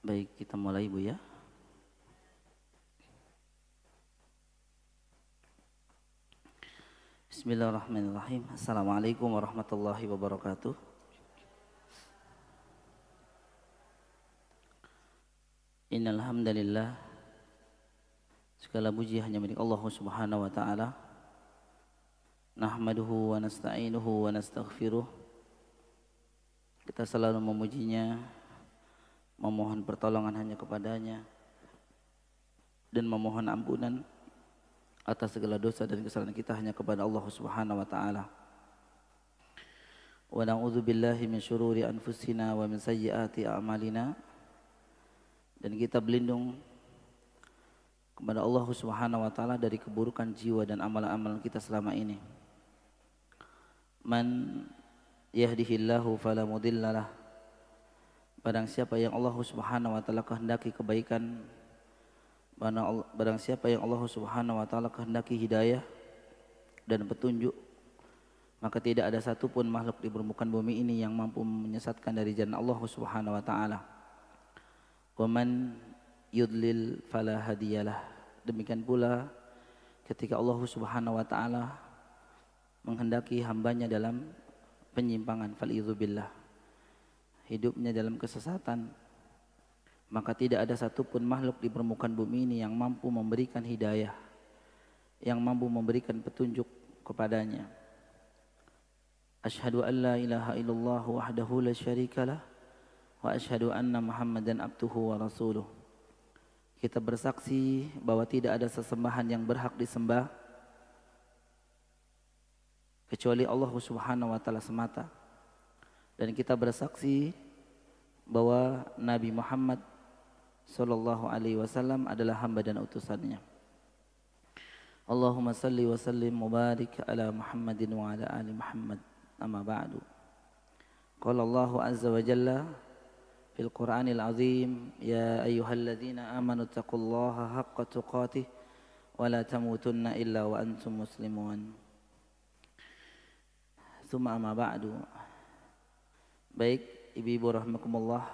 Baik, kita mulai Bu ya. Bismillahirrahmanirrahim. Assalamualaikum warahmatullahi wabarakatuh. Innal hamdalillah, segala puji hanya milik Allah Subhanahu wa taala. Nahmaduhu wa nasta'inuhu wa nastaghfiruh. Kita selalu memujinya, memohon pertolongan hanya kepadanya, dan memohon ampunan atas segala dosa dan kesalahan kita hanya kepada Allah Subhanahu wa taala. Wa na'udzu billahi min syururi anfusina wa min sayyiati a'malina. Dan kita berlindung kepada Allah Subhanahu wa taala dari keburukan jiwa dan amalan-amalan kita selama ini. Man yahdihillahu fala mudhillalah. Barang siapa yang Allah Subhanahu wa taala kehendaki kebaikan, barang siapa yang Allah Subhanahu wa taala kehendaki hidayah dan petunjuk, maka tidak ada satupun makhluk di permukaan bumi ini yang mampu menyesatkan dari jalan Allah Subhanahu wa taala. Wa man yudlil fala hadiyalah. Demikian pula ketika Allah Subhanahu wa taala menghendaki hambanya dalam penyimpangan, fal'idzubillah, hidupnya dalam kesesatan, maka tidak ada satupun makhluk di permukaan bumi ini yang mampu memberikan hidayah, yang mampu memberikan petunjuk kepadanya. Asyhadu an la ilaha illallah wahdahu la syarikalah wa asyhadu anna Muhammadan abduhu wa rasuluh. Kita bersaksi bahwa tidak ada sesembahan yang berhak disembah kecuali Allah Subhanahu wa taala semata. Dan kita bersaksi bahwa Nabi Muhammad sallallahu alaihi wasallam adalah hamba dan utusannya. Allahumma salli wa sallim mubarik ala Muhammadin wa ala ali Muhammad. Amma ba'du. Qala Allah azza wa jalla fil Qur'anil azim, ya ayyuhalladzina amanu taqullaha haqqa tuqatih wa la tamutunna illa wa antum muslimun. Tsumma amma ba'du. Baik, ibu-ibu rahimakumullah,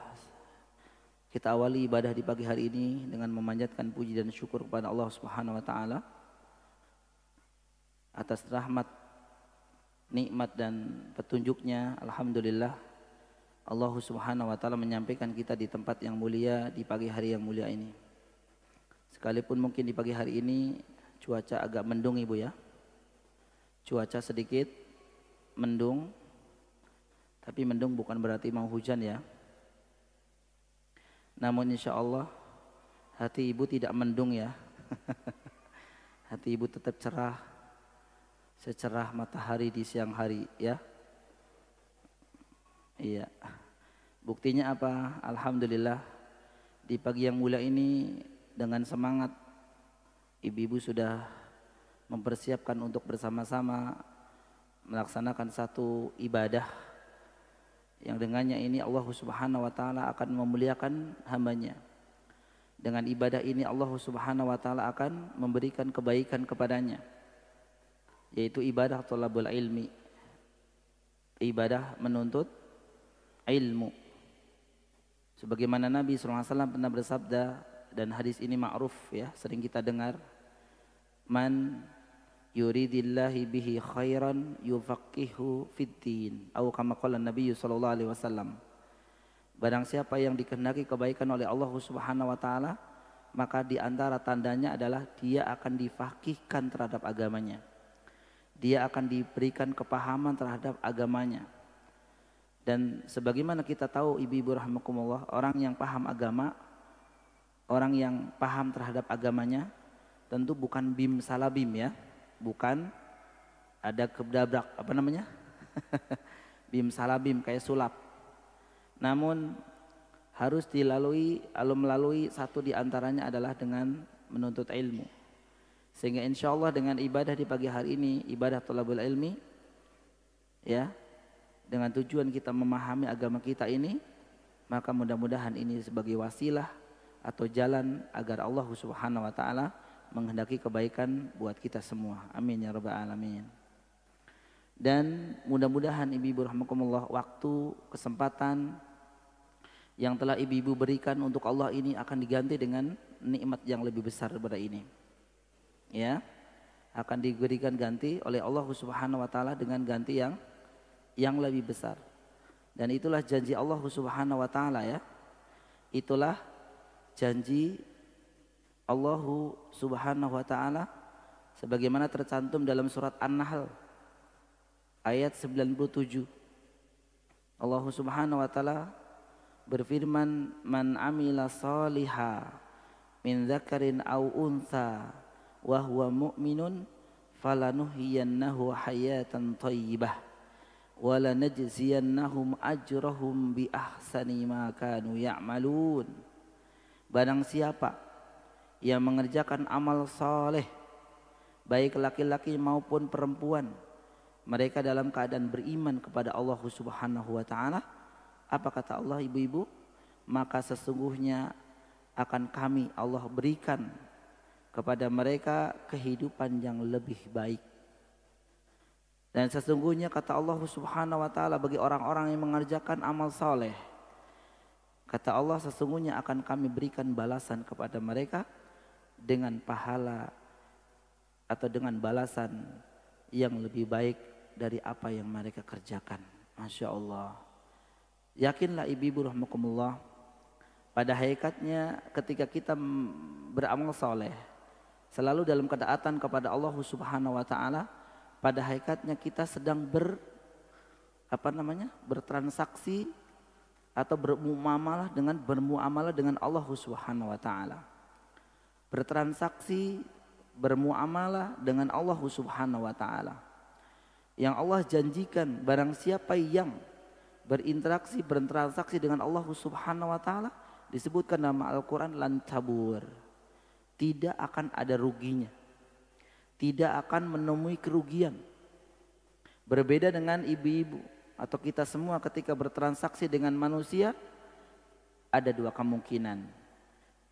kita awali ibadah di pagi hari ini dengan memanjatkan puji dan syukur kepada Allah Subhanahu wa taala atas rahmat, nikmat dan petunjuknya. Alhamdulillah, Allah Subhanahu wa taala menyampaikan kita di tempat yang mulia di pagi hari yang mulia ini. Sekalipun mungkin di pagi hari ini cuaca agak mendung Ibu ya. Cuaca sedikit mendung, tapi mendung bukan berarti mau hujan ya. Namun insya Allah hati ibu tidak mendung ya. Hati ibu tetap cerah, secerah matahari di siang hari ya. Iya. Buktinya apa? Alhamdulillah, di pagi yang mulia ini dengan semangat ibu-ibu sudah mempersiapkan untuk bersama-sama melaksanakan satu ibadah yang dengannya ini Allah Subhanahu wa taala akan memuliakan hambanya. Dengan ibadah ini Allah Subhanahu wa taala akan memberikan kebaikan kepadanya, yaitu ibadah thalabul ilmi, ibadah menuntut ilmu. Sebagaimana Nabi SAW pernah bersabda, dan hadis ini ma'ruf ya, sering kita dengar, man yuridillahi bihi khairan yufaqihu fiddin, atau kama qala Nabi sallallahu alaihi wasallam. Barang siapa yang dikehendaki kebaikan oleh Allah Subhanahu wa taala, maka di antara tandanya adalah dia akan difaqihkan terhadap agamanya. Dia akan diberikan kepahaman terhadap agamanya. Dan sebagaimana kita tahu ibu-ibu rahimakumullah, orang yang paham agama, orang yang paham terhadap agamanya, tentu bukan bim salabim ya. Bukan ada kedabrak apa namanya bim salabim kayak sulap. Namun harus melalui satu di antaranya adalah dengan menuntut ilmu. Sehingga insya Allah dengan ibadah di pagi hari ini, ibadah thalabul ilmi ya, dengan tujuan kita memahami agama kita ini, maka mudah-mudahan ini sebagai wasilah atau jalan agar Allah Subhanahu wa taala menghendaki kebaikan buat kita semua. Amin ya rabbal alamin. Dan mudah-mudahan ibu-ibu rahimakumullah, waktu, kesempatan yang telah ibu-ibu berikan untuk Allah ini akan diganti dengan nikmat yang lebih besar daripada ini. Ya, akan diberikan ganti oleh Allah Subhanahu wa taala dengan ganti yang lebih besar. Dan itulah janji Allah Subhanahu wa taala ya. Itulah janji Allah Subhanahu wa taala sebagaimana tercantum dalam surat An-Nahl ayat 97. Allah Subhanahu wa taala berfirman, "Man amila shaliha min dzakarin aw untha wa huwa mu'minun falanuhyiyannahu hayatan thayyibah wa lanajziyannahum ajrahum bi ahsani ma kanu ya'malun." Barang siapa yang mengerjakan amal saleh, baik laki-laki maupun perempuan, mereka dalam keadaan beriman kepada Allah Subhanahu wa taala, apa kata Allah ibu-ibu? Maka sesungguhnya akan kami Allah berikan kepada mereka kehidupan yang lebih baik. Dan sesungguhnya kata Allah Subhanahu wa taala bagi orang-orang yang mengerjakan amal saleh, kata Allah sesungguhnya akan kami berikan balasan kepada mereka dengan pahala atau dengan balasan yang lebih baik dari apa yang mereka kerjakan. Masya Allah. Yakinlah ibu-ibu rahmakumullah, pada hakikatnya ketika kita beramal soleh selalu dalam ketaatan kepada Allah Subhanahu wa taala, pada hakikatnya kita sedang bertransaksi atau bermuamalah dengan Allah Subhanahu wa taala. Bertransaksi, bermuamalah dengan Allah Subhanahu wa taala. Yang Allah janjikan barang siapa yang bertransaksi dengan Allah Subhanahu wa taala, disebutkan dalam Al-Qur'an lan tabur. Tidak akan ada ruginya. Tidak akan menemui kerugian. Berbeda dengan ibu-ibu atau kita semua ketika bertransaksi dengan manusia, ada dua kemungkinan.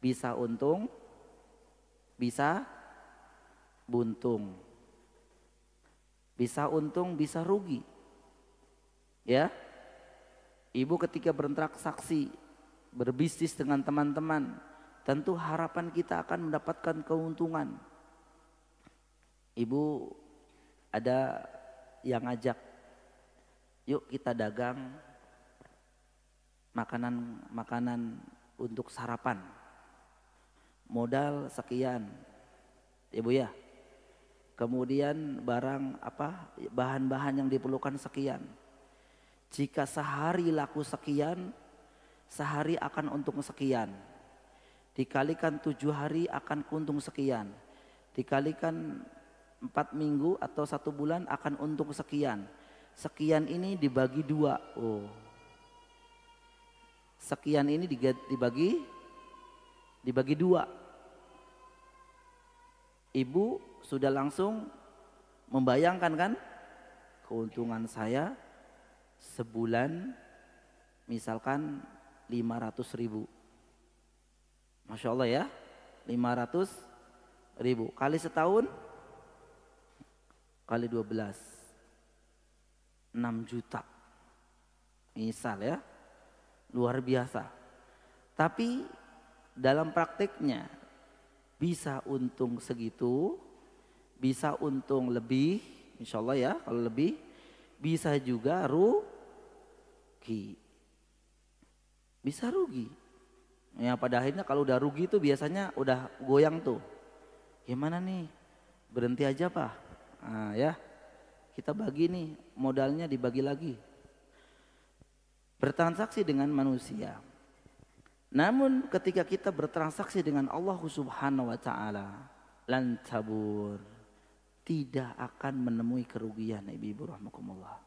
Bisa untung, bisa buntung. Bisa untung, bisa rugi. Ya. Ibu ketika bertransaksi, berbisnis dengan teman-teman, tentu harapan kita akan mendapatkan keuntungan. Ibu ada yang ngajak, yuk kita dagang makanan untuk sarapan. Modal sekian, ibu ya. Kemudian bahan-bahan yang diperlukan sekian. Jika sehari laku sekian, sehari akan untung sekian. Dikalikan 7 hari akan untung sekian. Dikalikan 4 minggu atau 1 bulan akan untung sekian. Sekian ini dibagi 2. Oh. Sekian ini dibagi 2. Ibu sudah langsung membayangkan kan? Keuntungan saya sebulan misalkan 500.000. Masya Allah ya, 500.000 kali setahun kali 12, 6 juta misal ya, luar biasa. Tapi dalam prakteknya bisa untung segitu, bisa untung lebih, insya Allah ya, kalau lebih bisa juga rugi. Bisa rugi. Ya pada akhirnya kalau udah rugi itu biasanya udah goyang tuh. Gimana nih? Berhenti aja Pak. Nah, ya. Kita bagi nih, modalnya dibagi lagi. Bertransaksi dengan manusia. Namun ketika kita bertransaksi dengan Allah Subhanahu wa taala, lan tabur, tidak akan menemui kerugian ibu-ibu rahmakumullah.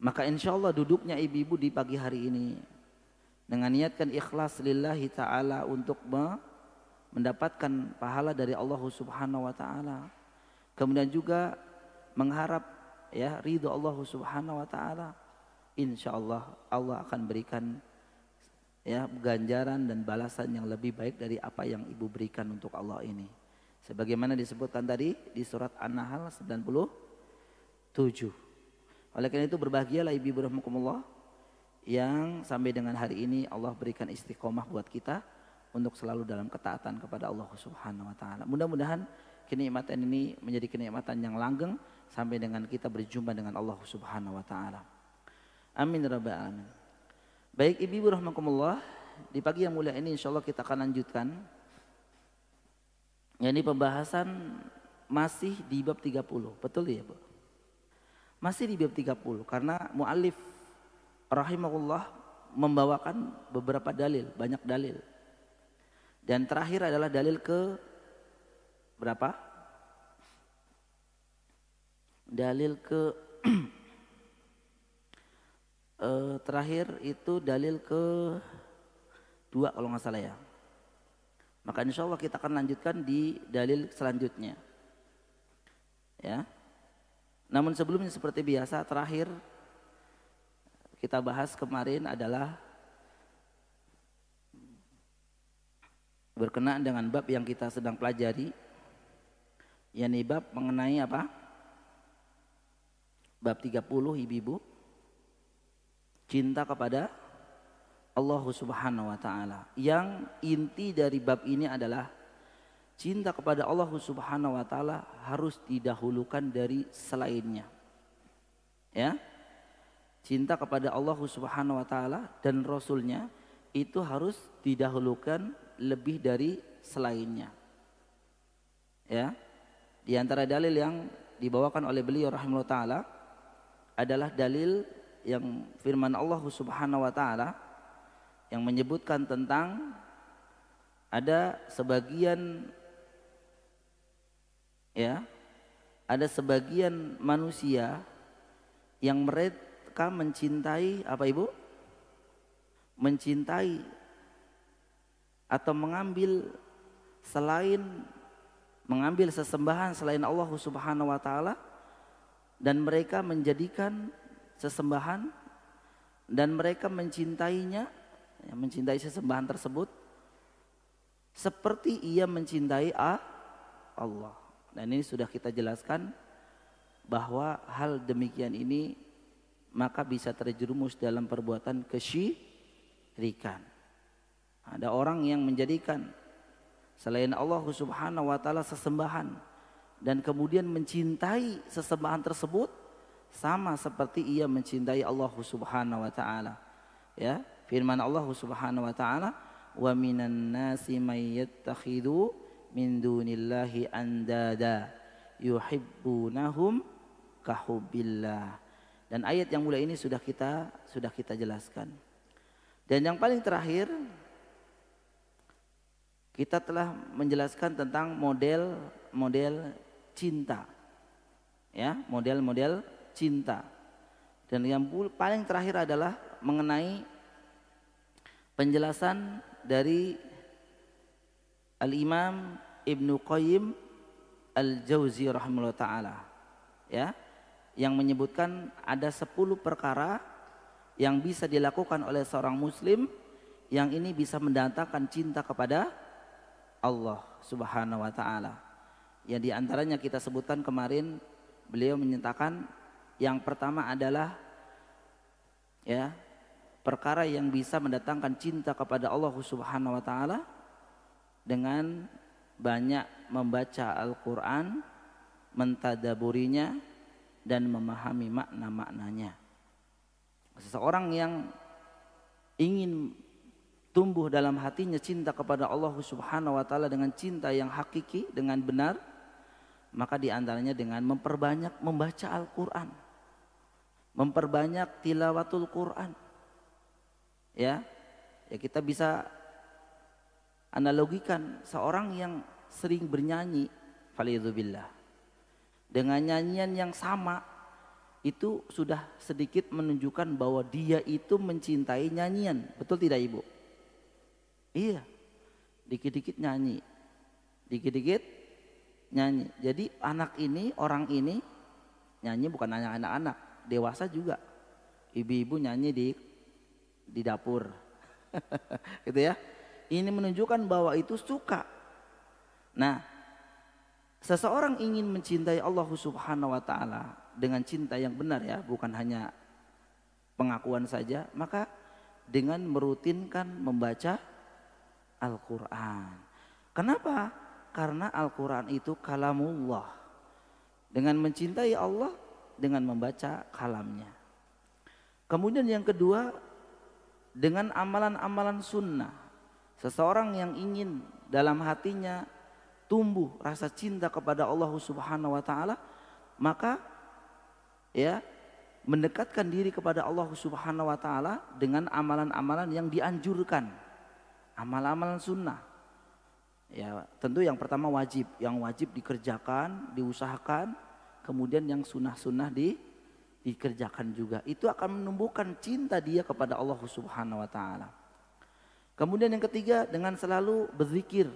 Maka insya Allah duduknya ibu-ibu di pagi hari ini dengan niatkan ikhlas lillahi ta'ala untuk mendapatkan pahala dari Allah Subhanahu wa taala. Kemudian juga mengharap ya ridho Allah Subhanahu wa taala. Insya Allah Allah akan berikan ya ganjaran dan balasan yang lebih baik dari apa yang ibu berikan untuk Allah ini. Sebagaimana disebutkan tadi di surat An-Nahl 97. Oleh karena itu berbahagialah ibu-ibu rahmakumullah yang sampai dengan hari ini Allah berikan istiqomah buat kita untuk selalu dalam ketaatan kepada Allah Subhanahu wa taala. Mudah-mudahan kenikmatan ini menjadi kenikmatan yang langgeng sampai dengan kita berjumpa dengan Allah Subhanahu wa taala. Amin ya rabbal alamin. Baik ibu-ibu rahimakumullah, di pagi yang mulia ini insyaallah kita akan lanjutkan. Ini pembahasan masih di bab 30. Betul ya, Bu? Masih di bab 30 karena muallif rahimahullah membawakan beberapa dalil, banyak dalil. Dan terakhir adalah dalil ke berapa? Dalil ke terakhir itu dalil ke 2 kalau nggak salah ya. Maka insya Allah kita akan lanjutkan di dalil selanjutnya. Ya. Namun sebelumnya seperti biasa terakhir kita bahas kemarin adalah berkenaan dengan bab yang kita sedang pelajari, yakni bab mengenai apa? Bab 30 ibu-ibu, cinta kepada Allah Subhanahu wa taala. Yang inti dari bab ini adalah cinta kepada Allah Subhanahu wa taala harus didahulukan dari selainnya. Ya. Cinta kepada Allah Subhanahu wa taala dan Rasulnya itu harus didahulukan lebih dari selainnya. Ya. Di antara dalil yang dibawakan oleh beliau rahimahullah taala adalah dalil yang firman Allah Subhanahu wa taala yang menyebutkan tentang ada sebagian manusia yang mereka mencintai apa ibu? Mencintai atau mengambil sesembahan selain Allah Subhanahu wa taala dan mereka menjadikan sesembahan dan mereka mencintainya, mencintai sesembahan tersebut seperti ia mencintai Allah. Dan ini sudah kita jelaskan bahwa hal demikian ini maka bisa terjerumus dalam perbuatan kesyirikan. Ada orang yang menjadikan selain Allah Subhanahu wa taala sesembahan dan kemudian mencintai sesembahan tersebut sama seperti ia mencintai Allah Subhanahu wa taala. Ya, firman Allah Subhanahu wa taala, "Wa minan nasi may yattakhidhu min dunillahi andada yuhibbunahum kahubbillah." Dan ayat yang mulia ini sudah kita jelaskan. Dan yang paling terakhir kita telah menjelaskan tentang model cinta. Ya, model-model cinta. Dan yang paling terakhir adalah mengenai penjelasan dari Al-Imam Ibnu Qayyim Al-Jauzi rahimahullah ta'ala. Ya, yang menyebutkan ada 10 perkara yang bisa dilakukan oleh seorang muslim yang ini bisa mendatangkan cinta kepada Allah Subhanahu wa taala. Yang diantaranya kita sebutkan kemarin, beliau menyatakan yang pertama adalah ya, perkara yang bisa mendatangkan cinta kepada Allah Subhanahu wa taala dengan banyak membaca Al-Qur'an, mentadaburinya dan memahami makna-maknanya. Seseorang yang ingin tumbuh dalam hatinya cinta kepada Allah Subhanahu wa taala dengan cinta yang hakiki, dengan benar, maka diantaranya dengan memperbanyak membaca Al-Qur'an, memperbanyak tilawatul Qur'an. Ya, kita bisa analogikan seorang yang sering bernyanyi, falidzubillah, dengan nyanyian yang sama itu sudah sedikit menunjukkan bahwa dia itu mencintai nyanyian. Betul tidak ibu? Iya, dikit-dikit nyanyi, dikit-dikit nyanyi. Jadi orang ini nyanyi bukan hanya anak-anak, dewasa juga. Ibu-ibu nyanyi di dapur, gitu ya. Ini menunjukkan bahwa itu suka. Nah, seseorang ingin mencintai Allah Subhanahu wa taala dengan cinta yang benar ya, bukan hanya pengakuan saja, maka dengan merutinkan membaca Al-Quran. Kenapa? Karena Al-Quran itu kalamullah. Dengan mencintai Allah, dengan membaca kalamnya. Kemudian yang kedua, dengan amalan-amalan sunnah. Seseorang yang ingin dalam hatinya tumbuh rasa cinta kepada Allah Subhanahu wa taala, maka ya mendekatkan diri kepada Allah Subhanahu wa taala dengan amalan-amalan yang dianjurkan. Amalan-amalan sunnah. Ya, tentu yang pertama wajib, yang wajib dikerjakan, diusahakan, kemudian yang sunnah-sunnah dikerjakan juga. Itu akan menumbuhkan cinta dia kepada Allah Subhanahu wa taala. Kemudian yang ketiga, dengan selalu berzikir.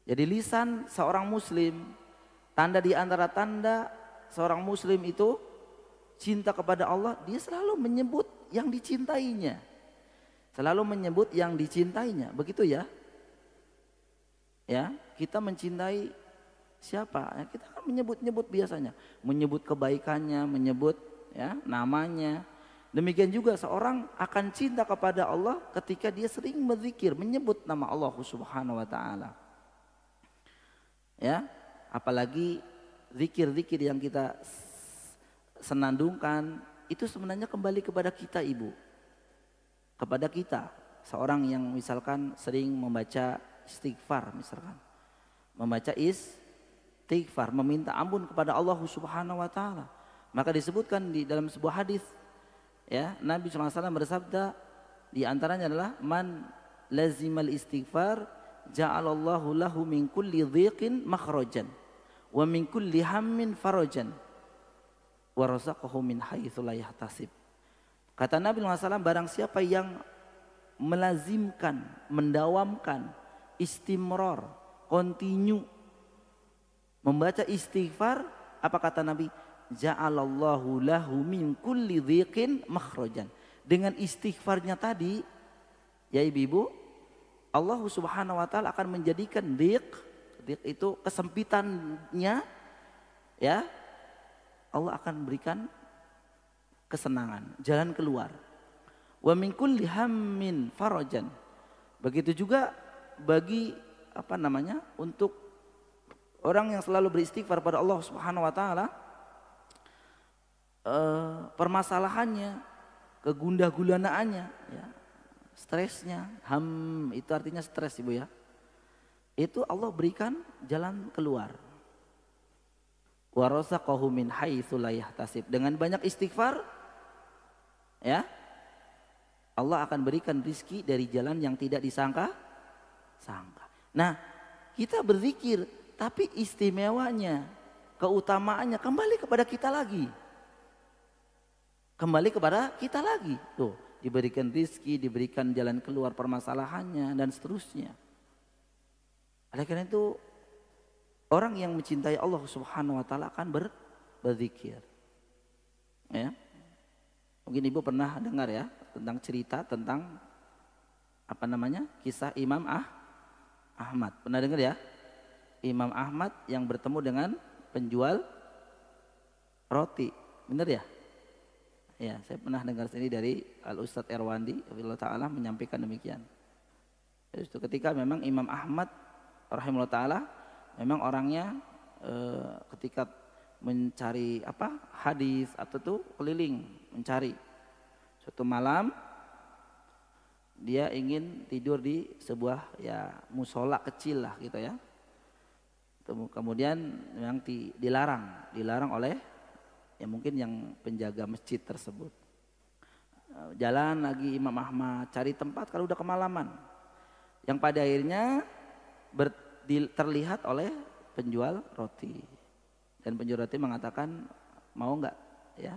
Jadi lisan seorang muslim, tanda di antara tanda seorang muslim itu cinta kepada Allah, dia selalu menyebut yang dicintainya. Selalu menyebut yang dicintainya, begitu ya. Ya, kita mencintai siapa? Ya, kita kan menyebut-nyebut biasanya, menyebut kebaikannya, menyebut ya namanya. Demikian juga seorang akan cinta kepada Allah ketika dia sering berzikir, menyebut nama Allah Subhanahu wa taala. Ya, apalagi zikir-zikir yang kita senandungkan itu sebenarnya kembali kepada kita, Ibu. Kepada kita, seorang yang misalkan sering membaca istighfar misalkan. Membaca istighfar, meminta ampun kepada Allah Subhanahu wa taala. Maka disebutkan di dalam sebuah hadis ya, Nabi SAW bersabda, di antaranya adalah man lazimal istighfar ja'alallahu lahu min kulli dhiqin makhrajan wa min kulli hammin farajan wa razaqahu min haitsu la yahtasib. Kata Nabi SAW, barang siapa yang melazimkan, mendawamkan, istimrar, continue membaca istighfar, apa kata Nabi? Ja'alallahu lahu min kulli dhiqin makhrajan. Dengan istighfarnya tadi, ya ibu-ibu, Allah Subhanahu wa taala akan menjadikan dhiq itu kesempitannya, ya, Allah akan berikan kesenangan, jalan keluar. Wa min kulli hammin farajan. Begitu juga bagi untuk orang yang selalu beristighfar pada Allah Subhanahu wa taala, permasalahannya, kegundah gulanaannya, ya, stresnya, itu artinya stres ibu ya. Itu Allah berikan jalan keluar. Wa razaqahu min haitsu la yahtasib. Dengan banyak istighfar, ya, Allah akan berikan rizki dari jalan yang tidak disangka. Nah, kita berzikir, tapi istimewanya, keutamaannya kembali kepada kita lagi. Kembali kepada kita lagi. Tuh, diberikan rizki, diberikan jalan keluar permasalahannya, dan seterusnya. Oleh karena itu, orang yang mencintai Allah Subhanahu wa taala akan berzikir. Ya. Mungkin ibu pernah dengar ya tentang cerita tentang kisah Imam Ahmad. Pernah dengar ya? Imam Ahmad yang bertemu dengan penjual roti. Benar ya? Ya, saya pernah dengar sendiri dari Al-Ustadz Erwandi Allah Ta'ala menyampaikan demikian. Itu ketika memang Imam Ahmad rahimahullah ta'ala memang orangnya ketika mencari hadis atau tuh keliling mencari. Suatu malam dia ingin tidur di sebuah ya musola kecil lah gitu ya. Kemudian memang dilarang oleh ya mungkin yang penjaga masjid tersebut. Jalan lagi Imam Ahmad cari tempat kalau udah kemalaman. Yang pada akhirnya terlihat oleh penjual roti. Dan penjual roti mengatakan, mau enggak ya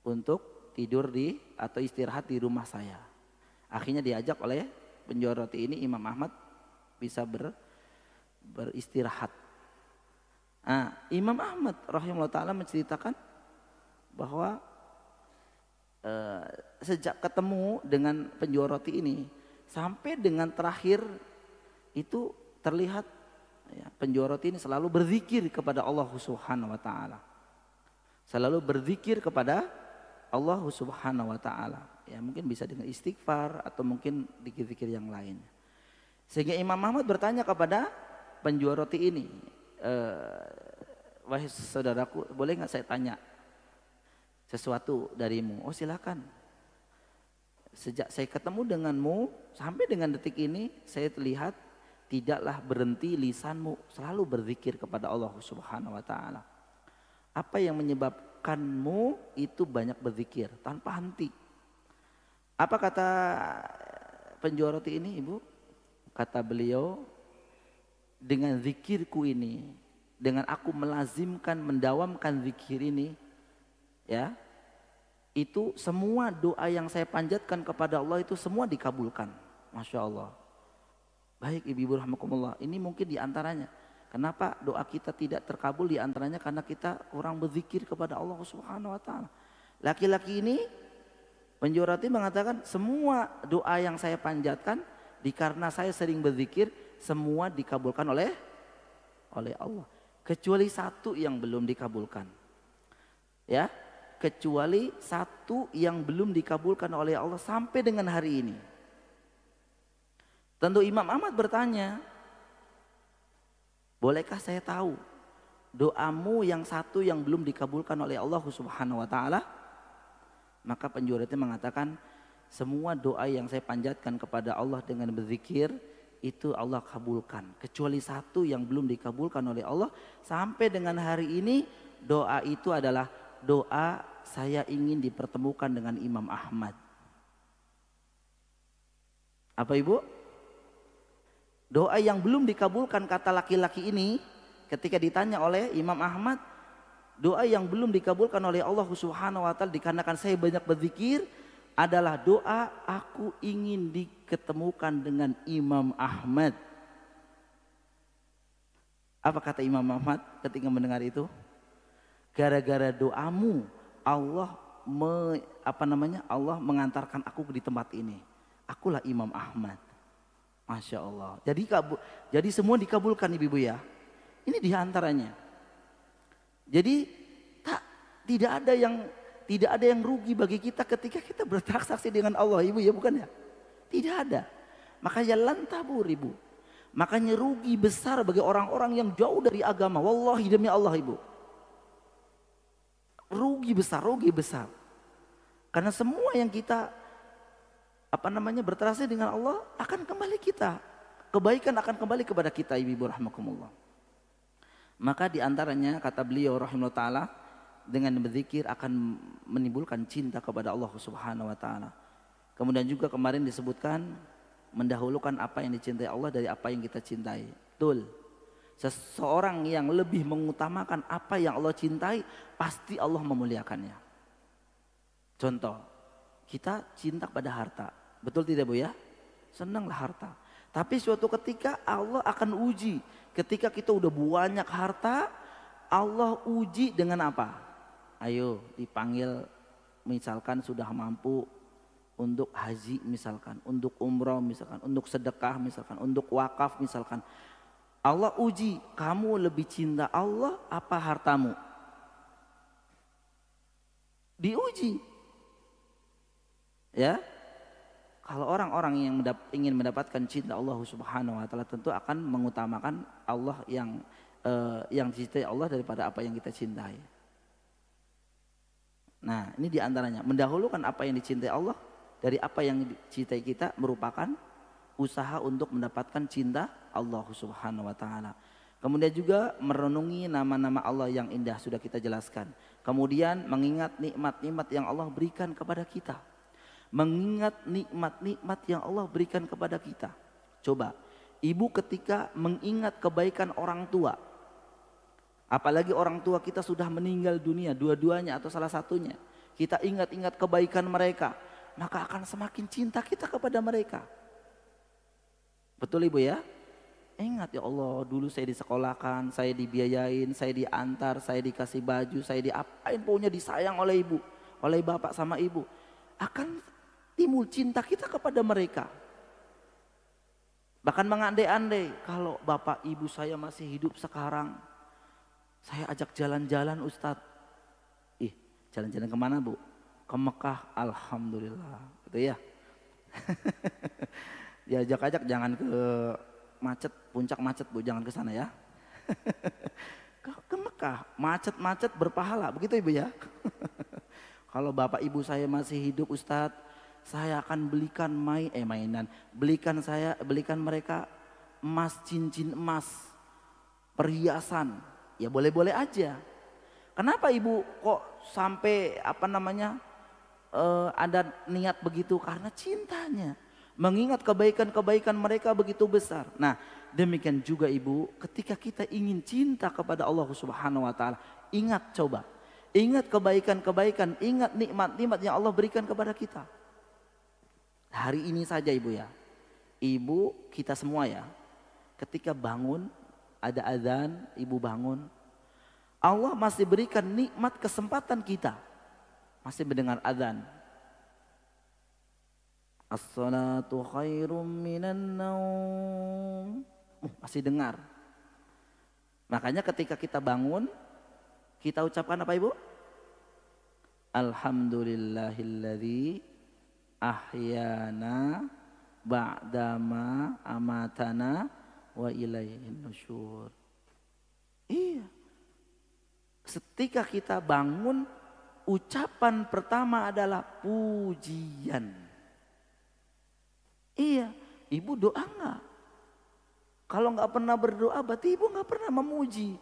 untuk tidur atau istirahat di rumah saya. Akhirnya diajak oleh penjual roti ini, Imam Ahmad bisa beristirahat. Nah, Imam Ahmad rahimahullah ta'ala menceritakan bahwa sejak ketemu dengan penjual roti ini sampai dengan terakhir itu terlihat ya, penjual roti ini selalu berzikir kepada Allah Subhanahu wa taala. Selalu berzikir kepada Allah Subhanahu wa taala. Ya, mungkin bisa dengan istighfar atau mungkin zikir-zikir yang lain. Sehingga Imam Ahmad bertanya kepada penjual roti ini, wahai saudaraku, boleh nggak saya tanya sesuatu darimu? Oh silakan. Sejak saya ketemu denganmu sampai dengan detik ini, saya terlihat tidaklah berhenti lisanmu selalu berzikir kepada Allah Subhanahu wa taala. Apa yang menyebabkanmu itu banyak berzikir tanpa henti? Apa kata penjual roti ini, Ibu? Kata beliau, dengan zikirku ini, dengan aku melazimkan, mendawamkan zikir ini, ya, itu semua doa yang saya panjatkan kepada Allah itu semua dikabulkan. Masya Allah. Baik ibu-ibu rahmatullah, ini mungkin diantaranya. Kenapa doa kita tidak terkabul, diantaranya karena kita kurang berzikir kepada Allah Subhanahu wa taala. Laki-laki ini penjual roti mengatakan semua doa yang saya panjatkan karena saya sering berzikir semua dikabulkan oleh Allah. Kecuali satu yang belum dikabulkan. Ya, kecuali satu yang belum dikabulkan oleh Allah sampai dengan hari ini. Tentu Imam Ahmad bertanya, bolehkah saya tahu doamu yang satu yang belum dikabulkan oleh Allah Subhanahu wa taala? Maka penjual itu mengatakan, semua doa yang saya panjatkan kepada Allah dengan berzikir itu Allah kabulkan, kecuali satu yang belum dikabulkan oleh Allah sampai dengan hari ini. Doa itu adalah doa saya ingin dipertemukan dengan Imam Ahmad. Apa Ibu? Doa yang belum dikabulkan kata laki-laki ini ketika ditanya oleh Imam Ahmad, doa yang belum dikabulkan oleh Allah Subhanahu wa taala dikarenakan saya banyak berzikir adalah doa aku ingin diketemukan dengan Imam Ahmad. Apa kata Imam Ahmad ketika mendengar itu? Gara-gara doamu Allah Allah mengantarkan aku di tempat ini. Akulah Imam Ahmad. Masya Allah. Jadi semua dikabulkan ibu-ibu ya. Ini diantaranya. Jadi tidak ada yang rugi bagi kita ketika kita bertransaksi dengan Allah, ibu ya, bukan ya? Tidak ada. Makanya lantabur ibu. Makanya rugi besar bagi orang-orang yang jauh dari agama. Wallahi demi Allah ibu. Rugi besar. Karena semua yang kita bertransaksi dengan Allah akan kembali kita. Kebaikan akan kembali kepada kita ibu rahmakumullah. Maka diantaranya kata beliau rahimahullah ta'ala, dengan berzikir akan menimbulkan cinta kepada Allah Subhanahu wa taala. Kemudian juga kemarin disebutkan mendahulukan apa yang dicintai Allah dari apa yang kita cintai. Betul. Seseorang yang lebih mengutamakan apa yang Allah cintai, pasti Allah memuliakannya. Contoh, kita cinta pada harta. Betul tidak Bu ya? Senanglah harta. Tapi suatu ketika Allah akan uji. Ketika kita udah banyak harta, Allah uji dengan apa? Ayo dipanggil, misalkan sudah mampu untuk haji misalkan, untuk umroh misalkan, untuk sedekah misalkan, untuk wakaf misalkan. Allah uji, kamu lebih cinta Allah apa hartamu? Diuji. Ya. Kalau orang-orang yang ingin mendapatkan cinta Allah Subhanahu wa taala tentu akan mengutamakan Allah yang dicintai Allah daripada apa yang kita cintai. Nah, ini diantaranya mendahulukan apa yang dicintai Allah dari apa yang dicintai kita merupakan usaha untuk mendapatkan cinta Allah Subhanahu wa taala. Kemudian juga merenungi nama-nama Allah yang indah sudah kita jelaskan. Kemudian mengingat nikmat-nikmat yang Allah berikan kepada kita. Mengingat nikmat-nikmat yang Allah berikan kepada kita. Coba, ibu ketika mengingat kebaikan orang tua, apalagi orang tua kita sudah meninggal dunia, dua-duanya atau salah satunya, kita ingat-ingat kebaikan mereka, maka akan semakin cinta kita kepada mereka. Betul ibu ya? Ingat ya Allah, dulu saya disekolahkan, saya dibiayain, saya diantar, saya dikasih baju, saya diapain, pokoknya disayang oleh ibu, oleh bapak sama ibu. Akan timbul cinta kita kepada mereka. Bahkan mengandai-andai kalau bapak ibu saya masih hidup sekarang, saya ajak jalan-jalan Ustadz. Jalan-jalan kemana Bu? ke Mekah, alhamdulillah, gitu ya. Diajak-ajak jangan ke macet, puncak macet Bu, jangan ke sana ya. Ke Mekah, macet-macet berpahala, begitu Ibu ya. Kalau bapak ibu saya masih hidup Ustadz, saya akan belikan mainan, belikan mereka emas, cincin emas, perhiasan. Ya boleh-boleh aja. Kenapa ibu kok sampai ada niat begitu? Karena cintanya. Mengingat kebaikan-kebaikan mereka begitu besar. Nah, demikian juga ibu, ketika kita ingin cinta kepada Allah Subhanahu wa taala, ingat coba. Ingat kebaikan-kebaikan, ingat nikmat-nikmat yang Allah berikan kepada kita. Hari ini saja ibu ya. Ibu kita semua ya. Ketika bangun, ada azan, ibu bangun. Allah masih berikan nikmat kesempatan kita. Masih mendengar azan. As-salatu khairum minan naum. Masih dengar. Makanya ketika kita bangun, kita ucapkan apa ibu? Alhamdulillahilladzi ahyana ba'dama amatana wa ilaihin nusyur. Iya. Ketika kita bangun, ucapan pertama adalah pujian. Iya, ibu doa enggak? Kalau enggak pernah berdoa berarti ibu enggak pernah memuji.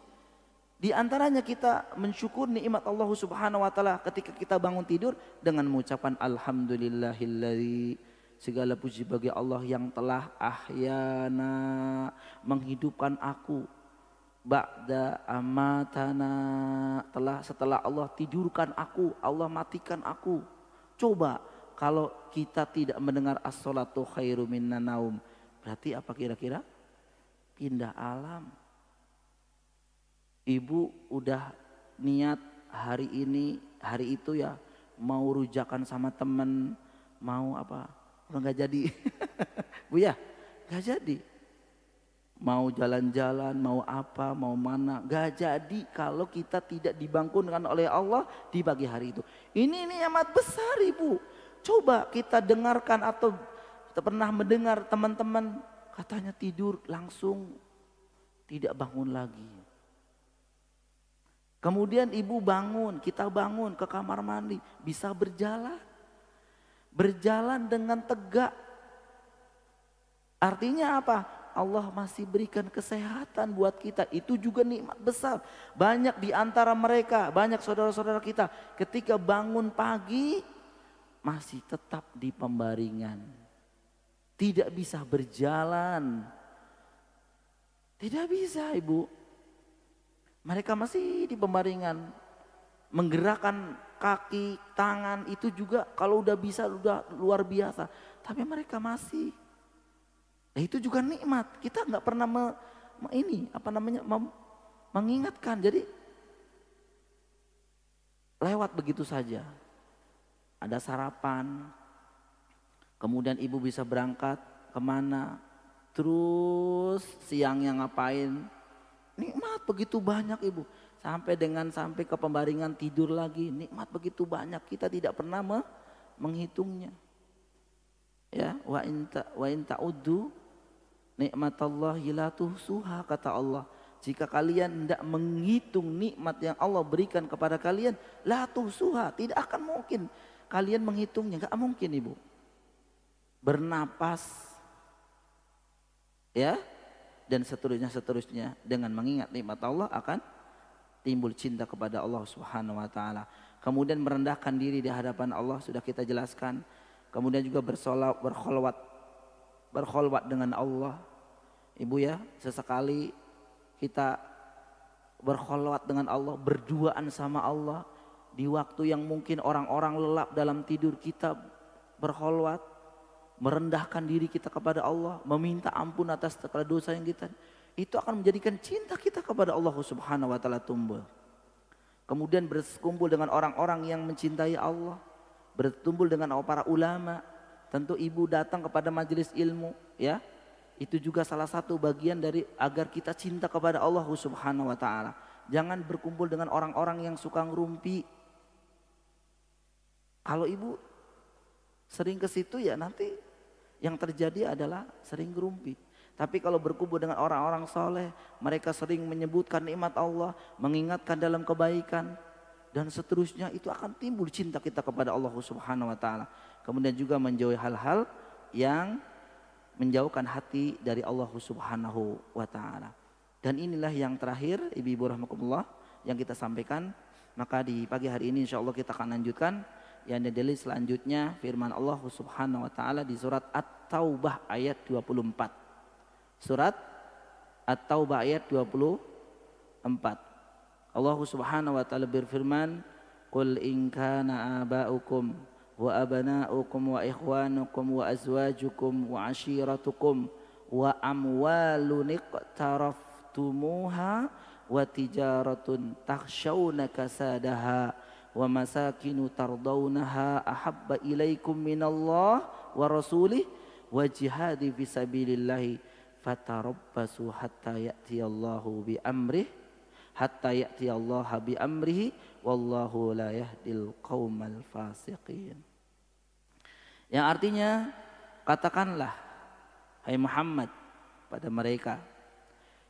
Di antaranya kita mensyukur nikmat Allah Subhanahu wa taala ketika kita bangun tidur dengan mengucapkan alhamdulillahilladzi, segala puji bagi Allah yang telah ahyana, menghidupkan aku, ba'da amatana, setelah Allah tidurkan aku, Allah matikan aku. Coba kalau kita tidak mendengar as-salatu khairu minan naum, berarti apa kira-kira? Pindah alam. Ibu udah niat hari ini, hari itu ya mau rujakan sama temen, mau apa? Udah nggak jadi, Bu ya, nggak jadi. Mau jalan-jalan, mau apa, mau mana, nggak jadi kalau kita tidak dibangunkan oleh Allah di pagi hari itu. Ini amat besar ibu. Coba kita dengarkan atau kita pernah mendengar teman-teman katanya tidur langsung tidak bangun lagi. Kemudian ibu bangun, kita bangun ke kamar mandi, bisa berjalan. Berjalan dengan tegak. Artinya apa? Allah masih berikan kesehatan buat kita. Itu juga nikmat besar. Banyak di antara mereka, banyak saudara-saudara kita ketika bangun pagi masih tetap di pembaringan. Tidak bisa berjalan. Tidak bisa ibu. Mereka masih di pembaringan. Menggerakkan kaki, tangan itu juga kalau udah bisa udah luar biasa. Tapi mereka masih. Nah, itu juga nikmat. Kita nggak pernah mengingatkan. Jadi lewat begitu saja. Ada sarapan, kemudian ibu bisa berangkat kemana, terus siangnya ngapain, nikmat begitu banyak ibu. Sampai ke pembaringan tidur lagi, nikmat begitu banyak, kita tidak pernah menghitungnya. Ya, wa in ta'uddu nikmatallahi la tuhsuha, kata Allah. Jika kalian tidak menghitung nikmat yang Allah berikan kepada kalian, la tuhsuha, tidak akan mungkin kalian menghitungnya, enggak mungkin ibu. Bernapas, ya, dan seterusnya dengan mengingat nikmat Allah akan timbul cinta kepada Allah Subhanahu wa taala. Kemudian merendahkan diri di hadapan Allah sudah kita jelaskan. Kemudian juga berkholwat dengan Allah. Ibu ya, sesekali kita berkholwat dengan Allah, berduaan sama Allah. Di waktu yang mungkin orang-orang lelap dalam tidur, kita berkholwat, merendahkan diri kita kepada Allah, meminta ampun atas segala dosa yang kita. Itu akan menjadikan cinta kita kepada Allah Subhanahu wa taala tumbuh. Kemudian berkumpul dengan orang-orang yang mencintai Allah, berkumpul dengan para ulama. Tentu ibu datang kepada majelis ilmu, ya. Itu juga salah satu bagian dari agar kita cinta kepada Allah Subhanahu wa taala. Jangan berkumpul dengan orang-orang yang suka ngerumpi. Kalau ibu sering ke situ ya nanti yang terjadi adalah sering gerumpi. Tapi kalau berkumpul dengan orang-orang soleh, mereka sering menyebutkan nikmat Allah, mengingatkan dalam kebaikan, dan seterusnya, itu akan timbul cinta kita kepada Allah Subhanahu wa taala. Kemudian juga menjauhi hal-hal yang menjauhkan hati dari Allah Subhanahu wa taala. Dan inilah yang terakhir, ibu-ibu rahimakumullah, yang kita sampaikan. Maka di pagi hari ini insya Allah kita akan lanjutkan yang dalil selanjutnya firman Allah Subhanahu wa taala di surat At-Taubah ayat 24. Surat At-Taubah ayat 24. Allah Subhanahu wa taala berfirman, "Qul in kana aba'ukum wa abana'ukum wa ikhwanukum wa azwajukum wa ashiratukum wa amwalun iqtaraftumuha wa tijaratun takhshawna kasadaha wa masakinu tardawnaha ahabba ilaikum minallah wa rasulih wa jihadi fisabilillahi fatarabbasu hatta ya'tiyallahu bi amrih hatta ya'tiyallaha bi amrihi wallahu la yahdil qaumal fasiqin." Yang artinya, katakanlah hai Muhammad pada mereka,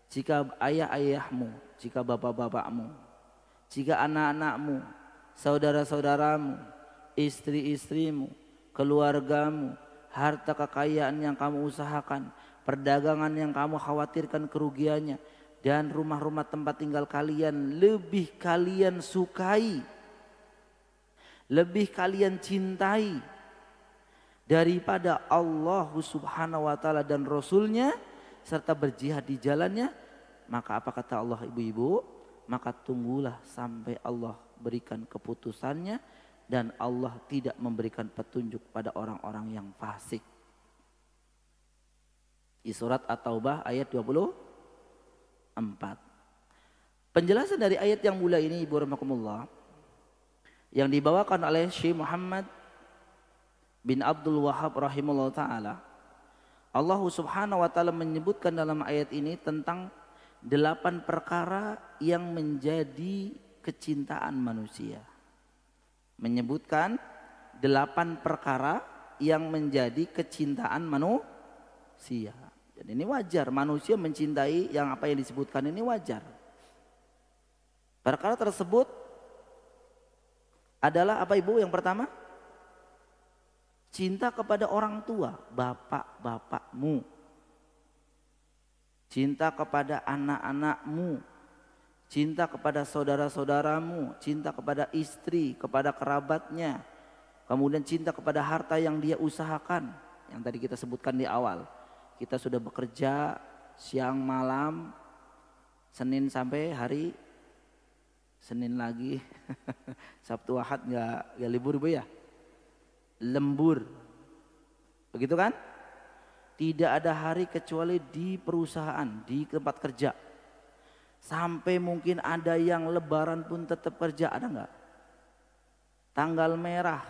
jika ayah-ayahmu, jika bapak-bapakmu, jika anak-anakmu, saudara-saudaramu, istri-istrimu, keluargamu, harta kekayaan yang kamu usahakan, perdagangan yang kamu khawatirkan kerugiannya, dan rumah-rumah tempat tinggal kalian lebih kalian sukai, lebih kalian cintai daripada Allah Subhanahu wa taala dan Rasulnya, serta berjihad di jalannya, maka apa kata Allah ibu-ibu? Maka tunggulah sampai Allah berikan keputusannya, dan Allah tidak memberikan petunjuk pada orang-orang yang fasik. Di surat At-Taubah ayat 24. Penjelasan dari ayat yang mulia ini ibu rahimakumullah, yang dibawakan oleh Syekh Muhammad bin Abdul Wahhab rahimahullah ta'ala, Allah Subhanahu wa ta'ala menyebutkan dalam ayat ini tentang 8 perkara yang menjadi kecintaan manusia. Menyebutkan 8 perkara yang menjadi kecintaan manusia. Dan ini wajar, manusia mencintai yang apa yang disebutkan ini wajar. Perkara tersebut adalah apa ibu? Yang pertama, cinta kepada orang tua, bapak-bapakmu. Cinta kepada anak-anakmu, cinta kepada saudara-saudaramu, cinta kepada istri, kepada kerabatnya. Kemudian cinta kepada harta yang dia usahakan, yang tadi kita sebutkan di awal. Kita sudah bekerja siang malam, Senin sampai hari Senin lagi, Sabtu Ahad nggak libur bu ya, lembur, begitu kan? Tidak ada hari kecuali di perusahaan, di tempat kerja. Sampai mungkin ada yang lebaran pun tetap kerja, ada nggak? Tanggal merah,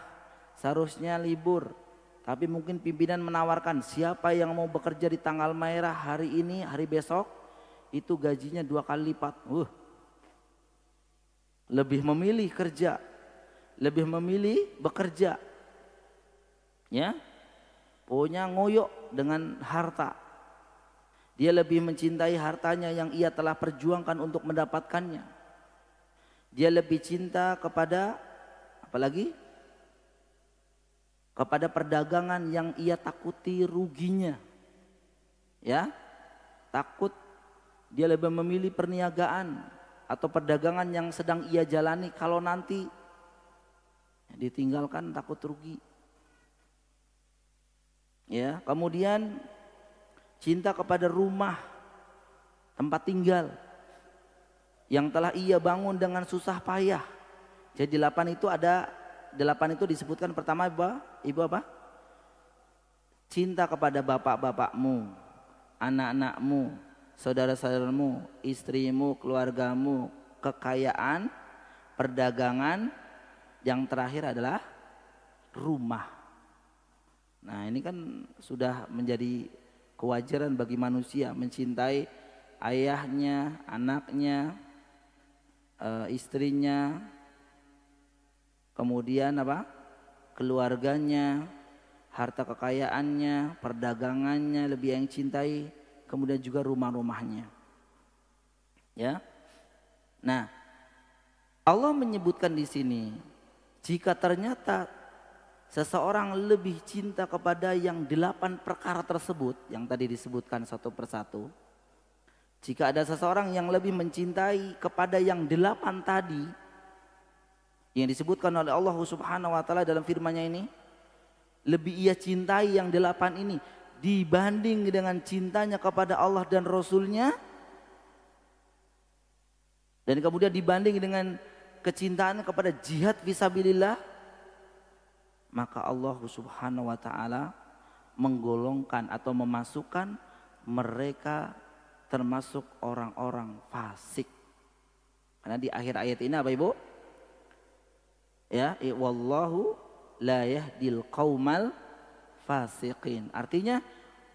seharusnya libur. Tapi mungkin pimpinan menawarkan siapa yang mau bekerja di tanggal merah hari ini, hari besok, itu gajinya 2 kali lipat. Lebih memilih kerja, lebih memilih bekerja. Ya. Pokoknya ngoyok dengan harta. Dia lebih mencintai hartanya yang ia telah perjuangkan untuk mendapatkannya. Dia lebih cinta kepada apalagi? Kepada perdagangan yang ia takuti ruginya. Ya. Takut, dia lebih memilih perniagaan atau perdagangan yang sedang ia jalani kalau nanti ditinggalkan takut rugi. Ya, kemudian cinta kepada rumah tempat tinggal yang telah ia bangun dengan susah payah. Jadi 8 itu disebutkan pertama ibu apa? Cinta kepada bapak-bapakmu, anak-anakmu, saudara-saudaramu, istrimu, keluargamu, kekayaan, perdagangan, yang terakhir adalah rumah. Nah ini kan sudah menjadi kewajaran bagi manusia mencintai ayahnya, anaknya, istrinya, kemudian apa? keluarganya, harta kekayaannya, perdagangannya lebih yang cintai, kemudian juga rumah-rumahnya. Ya. Nah, Allah menyebutkan di sini, jika ternyata seseorang lebih cinta kepada yang 8 perkara tersebut yang tadi disebutkan satu persatu. Jika ada seseorang yang lebih mencintai kepada yang 8 tadi yang disebutkan oleh Allah Subhanahu wa taala dalam firman-Nya ini, lebih ia cintai yang 8 ini dibanding dengan cintanya kepada Allah dan Rasul-Nya, dan kemudian dibanding dengan kecintaannya kepada jihad fisabilillah, maka Allah Subhanahu wa taala menggolongkan atau memasukkan mereka termasuk orang-orang fasik. Karena di akhir ayat ini apa Ibu? Ya, wallahu la yahdil qaumal fasiqin. Artinya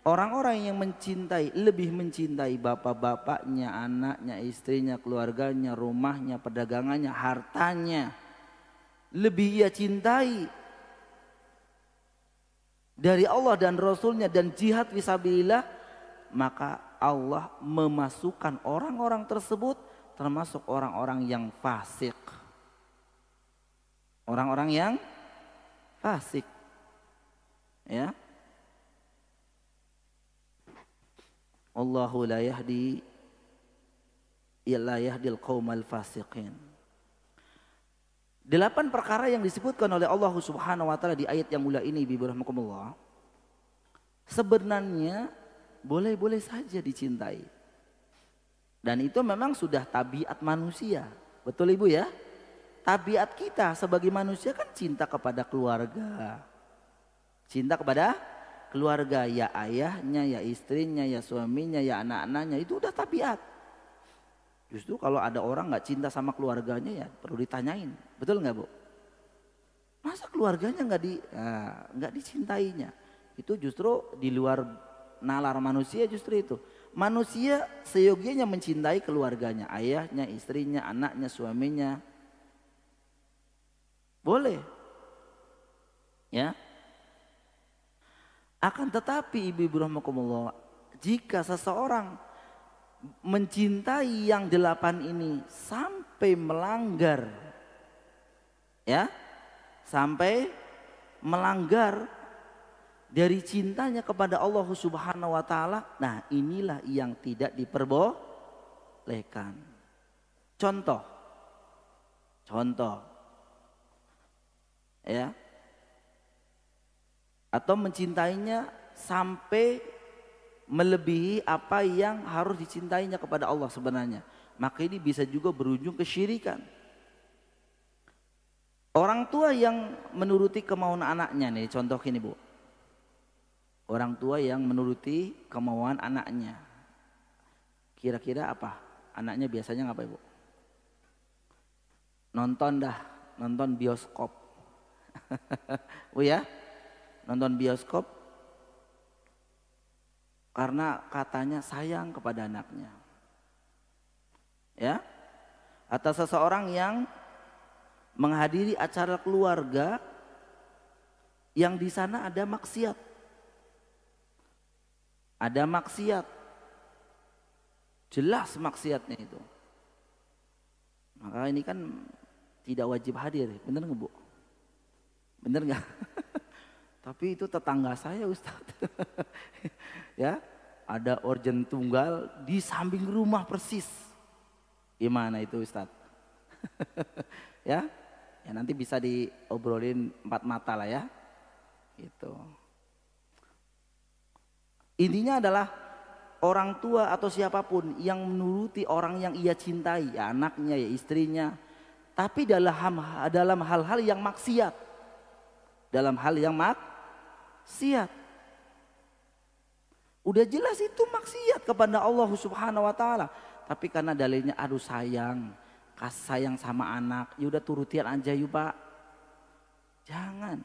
orang-orang yang mencintai, lebih mencintai bapak-bapaknya, anaknya, istrinya, keluarganya, rumahnya, perdagangannya, hartanya, lebih ia cintai dari Allah dan Rasulnya dan jihad fisabilillah, maka Allah memasukkan orang-orang tersebut termasuk orang-orang yang fasik. Orang-orang yang fasik. Ya. Allahu la yahdi illa yahdil qaumal fasiqin. 8 perkara yang disebutkan oleh Allah Subhanahu wa taala di ayat yang mulia ini, Ibu rahmakumullah, sebenarnya boleh-boleh saja dicintai. Dan itu memang sudah tabiat manusia. Betul Ibu ya? Tabiat kita sebagai manusia kan cinta kepada keluarga. Cinta kepada keluarga, ya ayahnya, ya istrinya, ya suaminya, ya anak-anaknya, itu udah tabiat. Justru kalau ada orang nggak cinta sama keluarganya, ya perlu ditanyain, betul nggak Bu? Masa keluarganya nggak dicintainya? Itu justru di luar nalar manusia, justru itu. Manusia seyogianya mencintai keluarganya, ayahnya, istrinya, anaknya, suaminya. Boleh, ya. Akan tetapi Ibu rahmakumullah, jika seseorang mencintai yang 8 ini sampai melanggar, ya, sampai melanggar dari cintanya kepada Allah Subhanahu wa taala, nah inilah yang tidak diperbolehkan. Contoh, ya, atau mencintainya sampai melebihi apa yang harus dicintainya kepada Allah sebenarnya, maka ini bisa juga berujung kesyirikan. Orang tua yang menuruti kemauan anaknya nih, contoh ini Bu. Orang tua yang menuruti kemauan anaknya, kira-kira apa? Anaknya biasanya ngapain Bu? Nonton bioskop. Bu ya, nonton bioskop karena katanya sayang kepada anaknya. Ya. Atau seseorang yang menghadiri acara keluarga yang di sana ada maksiat. Ada maksiat. Jelas maksiatnya itu. Maka ini kan tidak wajib hadir, benar nggak Bu? Benar nggak? Tapi itu tetangga saya Ustadz. Ya, ada organ tunggal di samping rumah persis. Gimana itu Ustadz? Ya, ya nanti bisa diobrolin 4 mata lah ya. Gitu. Intinya adalah orang tua atau siapapun yang menuruti orang yang ia cintai, ya anaknya, ya istrinya, tapi dalam hal-hal yang maksiat. Dalam hal yang maksiat. Udah jelas itu maksiat kepada Allah Subhanahu wa taala. Tapi karena dalilnya aduh sayang sama anak, ya udah turutin aja yuk Pak. Jangan.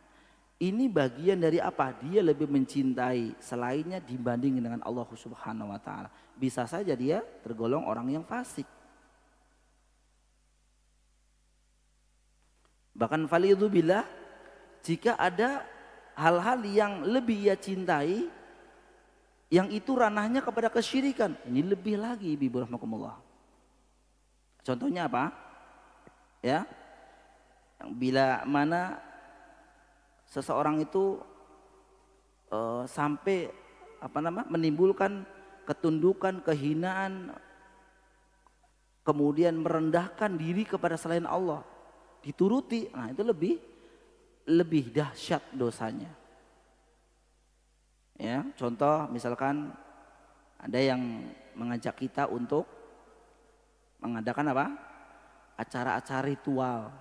Ini bagian dari apa? Dia lebih mencintai selainnya dibanding dengan Allah Subhanahu wa taala. Bisa saja dia tergolong orang yang fasik. Bahkan falidzubillah, jika ada hal-hal yang lebih ia cintai, yang itu ranahnya kepada kesyirikan, ini lebih lagi, ibu rahmatullah. Contohnya apa? Ya, bila mana seseorang itu sampai menimbulkan ketundukan, kehinaan, kemudian merendahkan diri kepada selain Allah, dituruti, nah itu lebih dahsyat dosanya. Ya, contoh misalkan ada yang mengajak kita untuk mengadakan apa? Acara-acara ritual.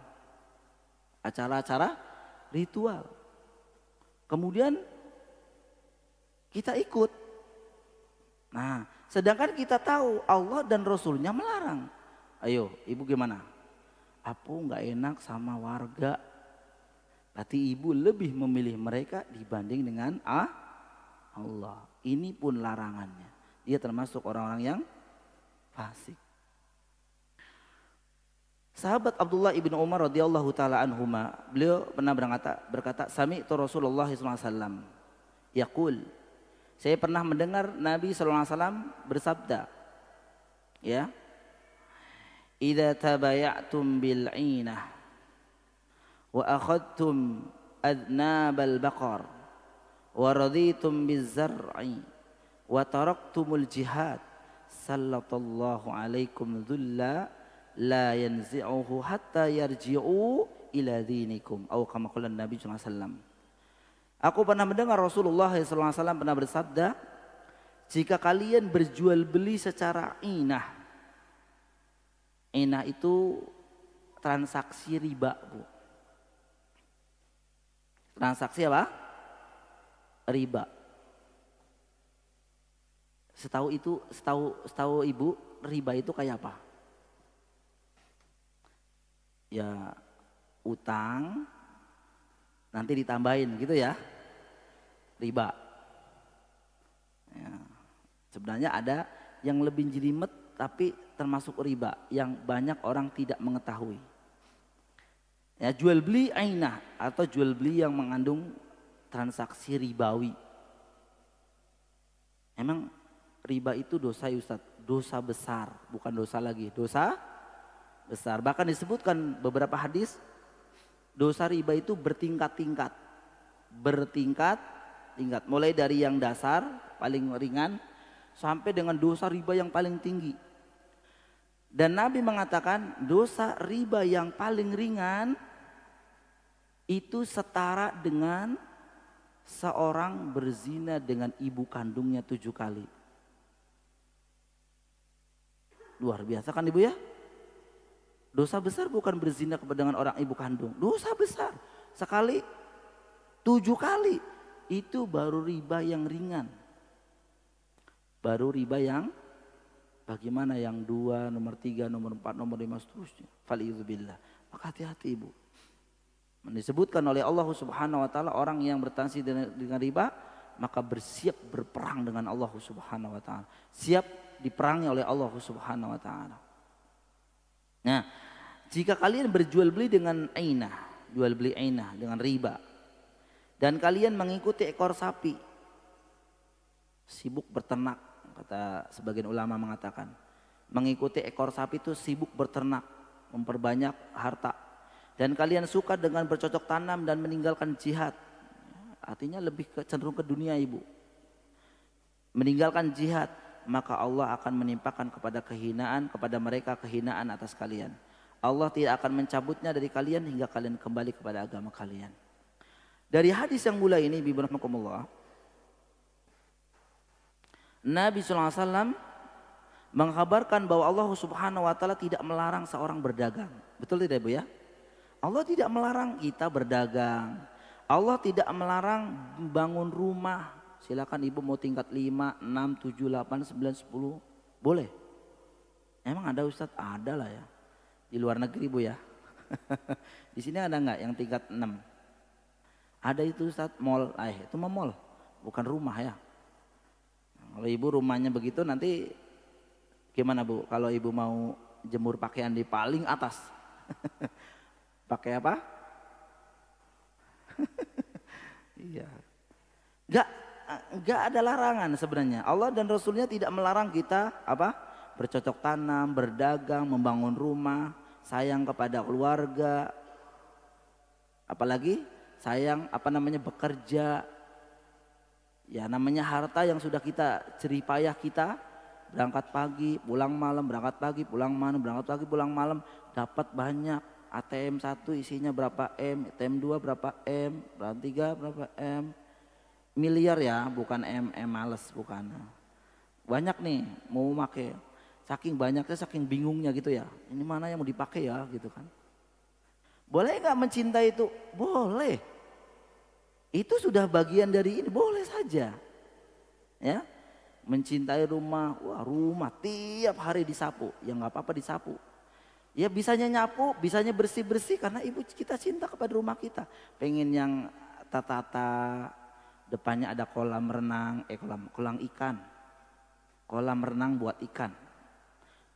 Acara-acara ritual. Kemudian kita ikut. Nah, sedangkan kita tahu Allah dan Rasulnya melarang. Ayo, ibu gimana? Aku nggak enak sama warga. Berarti ibu lebih memilih mereka dibanding dengan Allah. Ini pun larangannya. Dia termasuk orang-orang yang fasik. Sahabat Abdullah ibn Umar radhiyallahu taala anhuma, beliau pernah berkata, sami'tu Rasulullah sallallahu alaihi wasallam yaqul, saya pernah mendengar Nabi sallallahu alaihi wasallam bersabda, ya, idza tabaya'tum bil 'inah wa akhadtum adnabal baqar wa raditum biz zar'i wa taraktumul jihad sallallahu alaikum dhulla la yanzi'uhu hatta yarji'u ila dinikum, atau kama qala Nabi sallallahu alaihi wasallam. Aku pernah mendengar Rasulullah sallallahu alaihi wasallam pernah bersabda, jika kalian berjual beli secara inah. Inah itu transaksi riba, Bu. Transaksi apa? Riba. Setahu ibu, riba itu kayak apa? Ya, utang nanti ditambahin gitu ya, riba. Ya, sebenarnya ada yang lebih jelimet tapi termasuk riba yang banyak orang tidak mengetahui. Ya, jual beli ainah atau jual beli yang mengandung transaksi ribawi. Emang riba itu dosa ya Ustaz? Dosa besar, bukan dosa lagi, dosa besar. Bahkan disebutkan beberapa hadis, dosa riba itu bertingkat-tingkat. Bertingkat-tingkat. Mulai dari yang dasar, paling ringan, sampai dengan dosa riba yang paling tinggi. Dan Nabi mengatakan dosa riba yang paling ringan itu setara dengan seorang berzina dengan ibu kandungnya 7 kali. Luar biasa kan ibu ya? Dosa besar bukan berzina dengan orang ibu kandung. Dosa besar. Sekali 7 kali. Itu baru riba yang ringan. Baru riba yang bagaimana yang 2, nomor 3, nomor 4, nomor 5 seterusnya. Faliyuzubillah. Maka hati-hati ibu. Disebutkan oleh Allah Subhanahu wa taala orang yang bertransaksi dengan riba maka bersiap berperang dengan Allah Subhanahu wa taala. Siap diperangi oleh Allah Subhanahu wa taala. Nah, jika kalian berjual beli dengan ainah, jual beli ainah dengan riba, dan kalian mengikuti ekor sapi, sibuk berternak, kata sebagian ulama mengatakan, mengikuti ekor sapi itu sibuk berternak, memperbanyak harta, dan kalian suka dengan bercocok tanam dan meninggalkan jihad, artinya lebih cenderung ke dunia ibu, meninggalkan jihad, maka Allah akan menimpakan kepada mereka kehinaan atas kalian. Allah tidak akan mencabutnya dari kalian hingga kalian kembali kepada agama kalian. Dari hadis yang mulai ini, bismillahirrahmanirrahim, Nabi SAW mengkabarkan bahwa Allah Subhanahu wa taala tidak melarang seorang berdagang. Betul tidak ibu ya? Allah tidak melarang kita berdagang. Allah tidak melarang bangun rumah. Silakan ibu mau tingkat 5, 6, 7, 8, 9, 10. Boleh. Emang ada Ustadz? Ada lah ya. Di luar negeri bu ya. Di sini ada nggak yang tingkat 6? Ada itu Ustadz, mall. Itu mah mall, bukan rumah ya. Kalau ibu rumahnya begitu nanti gimana bu? Kalau ibu mau jemur pakaian di paling atas. Pakai apa? Iya. Enggak enggak ada larangan sebenarnya. Allah dan Rasulnya tidak melarang kita apa? Bercocok tanam, berdagang, membangun rumah, sayang kepada keluarga, apalagi sayang apa namanya bekerja. Ya namanya harta yang sudah kita jerih payah kita berangkat pagi, pulang malam, berangkat pagi, pulang malam, berangkat pagi, pulang malam, dapat banyak. ATM 1 isinya berapa M, ATM 2 berapa M, ATM 3 berapa M. Miliar ya, bukan M males, bukan. Banyak nih mau make. Saking banyaknya, saking bingungnya gitu ya. Ini mana yang mau dipakai ya gitu kan. Boleh nggak mencintai itu? Boleh. Itu sudah bagian dari ini, boleh saja. Ya. Mencintai rumah, wah rumah tiap hari disapu, ya nggak apa-apa disapu. Ya bisanya nyapu, bisanya bersih-bersih karena ibu kita cinta kepada rumah kita. Pengen yang tata-tata, depannya ada kolam renang, kolam ikan. Kolam renang buat ikan.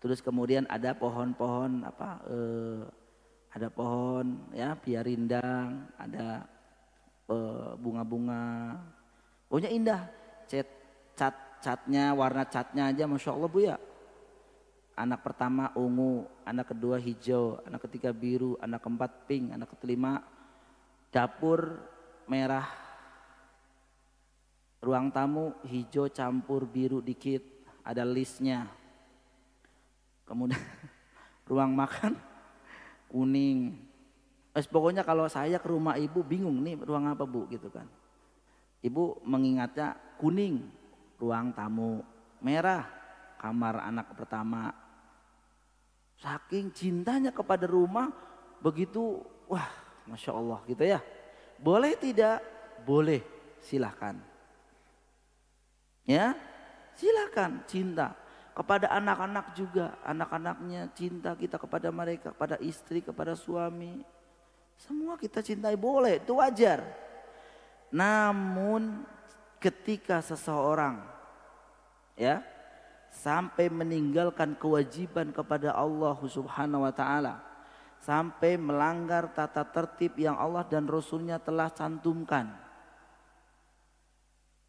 Terus kemudian ada pohon-pohon ada pohon ya biar rindang, ada bunga-bunga. Pokoknya indah. Catnya, warna catnya aja Masya Allah Bu ya. Anak pertama ungu, anak kedua hijau, anak ketiga biru, anak keempat pink, anak kelima dapur merah. Ruang tamu hijau campur biru dikit, ada listnya. Kemudian ruang makan kuning. Pokoknya kalau saya ke rumah ibu bingung nih ruang apa Bu gitu kan. Ibu mengingatnya kuning ruang tamu, merah kamar anak pertama. Saking cintanya kepada rumah begitu, wah Masya Allah gitu ya. Boleh tidak? Boleh, silahkan. Ya, silahkan cinta. Kepada anak-anak juga, anak-anaknya cinta kita kepada mereka, kepada istri, kepada suami. Semua kita cintai boleh, itu wajar. Namun ketika seseorang ya sampai meninggalkan kewajiban kepada Allah Subhanahu wa taala, sampai melanggar tata tertib yang Allah dan Rasulnya telah cantumkan,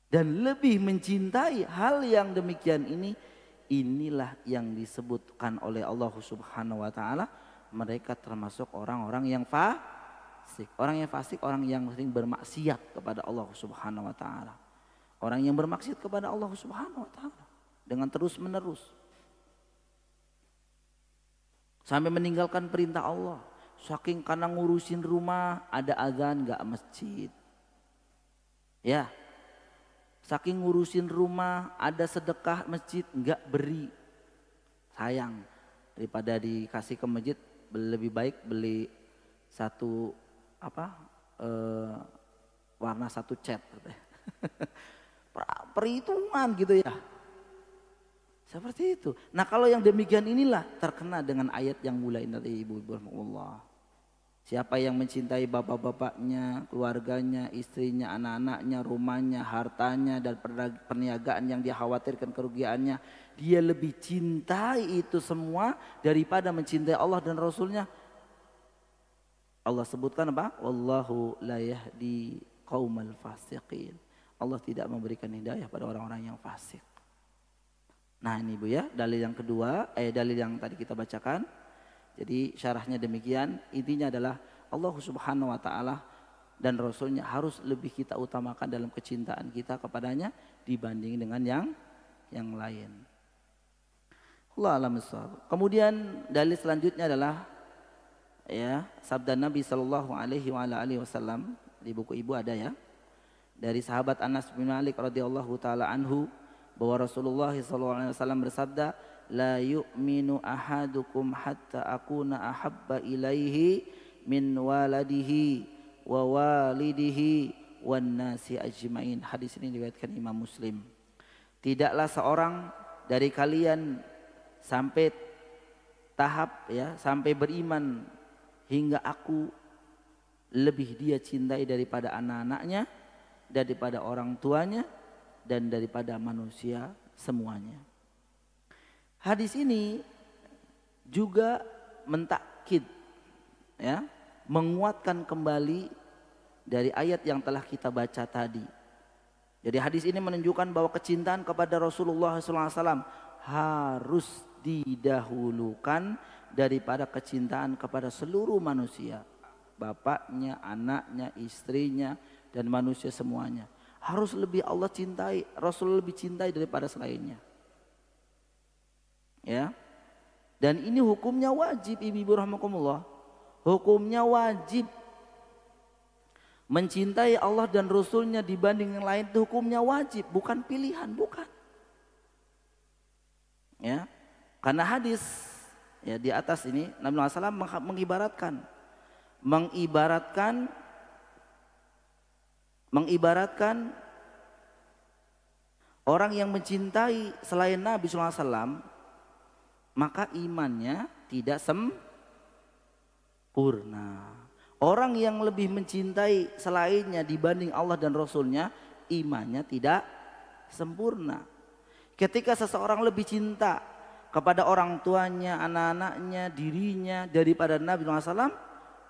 dan lebih mencintai hal yang demikian ini, inilah yang disebutkan oleh Allah Subhanahu wa taala, mereka termasuk orang-orang yang fasik. Orang yang fasik, orang yang sering bermaksiat kepada Allah Subhanahu wa taala. Orang yang bermaksiat kepada Allah Subhanahu wa taala dengan terus-menerus. Sampai meninggalkan perintah Allah. Saking karena ngurusin rumah, ada azan enggak masjid. Ya. Saking ngurusin rumah, ada sedekah masjid enggak beri. Sayang, daripada dikasih ke masjid lebih baik beli satu warna satu cat. Perhitungan gitu ya. Seperti itu. Nah kalau yang demikian inilah terkena dengan ayat yang mulai dari ibu-ibu Allah. Siapa yang mencintai bapak-bapaknya, keluarganya, istrinya, anak-anaknya, rumahnya, hartanya, dan perniagaan yang dia khawatirkan kerugiannya, dia lebih cintai itu semua daripada mencintai Allah dan Rasulnya. Allah sebutkan apa? Wallahu la yahdi qaumal fasiqin. Allah tidak memberikan hidayah pada orang-orang yang fasik. Nah ini Bu ya, dalil yang kedua, dalil yang tadi kita bacakan. Jadi syarahnya demikian, intinya adalah Allah Subhanahu wa taala dan Rasulnya harus lebih kita utamakan dalam kecintaan kita kepadanya dibanding dengan yang lain. Allah a'lam bishawab. Kemudian dalil selanjutnya adalah ya sabda Nabi sallallahu alaihi wasallam, di buku ibu ada ya, dari sahabat Anas bin Malik radhiyallahu taala anhu, bahwa Rasulullah sallallahu alaihi wasallam bersabda, la yu'minu ahadukum hatta akuna ahabba ilaihi min waladihi wa walidihi wan nasi ajmain. Hadis ini diriwayatkan Imam Muslim. Tidaklah seorang dari kalian sampai tahap ya, sampai beriman hingga aku lebih dia cintai daripada anak-anaknya, daripada orang tuanya, dan daripada manusia semuanya. Hadis ini juga mentakkid ya, menguatkan kembali dari ayat yang telah kita baca tadi. Jadi hadis ini menunjukkan bahwa kecintaan kepada Rasulullah SAW harus didahulukan daripada kecintaan kepada seluruh manusia. Bapaknya, anaknya, istrinya, dan manusia semuanya. Harus lebih Allah cintai, Rasul lebih cintai daripada selainnya. Ya. Dan ini hukumnya wajib, ibu-ibu rahmatullah. Hukumnya wajib. Mencintai Allah dan Rasulnya dibanding yang lain itu hukumnya wajib, bukan pilihan, bukan. Ya, karena hadis ya di atas ini Nabi Muhammad SAW mengibaratkan orang yang mencintai selain Nabi SAW, maka imannya tidak sempurna. Orang yang lebih mencintai selainnya dibanding Allah dan Rasulnya, imannya tidak sempurna. Ketika seseorang lebih cinta kepada orang tuanya, anak-anaknya, dirinya daripada Nabi SAW,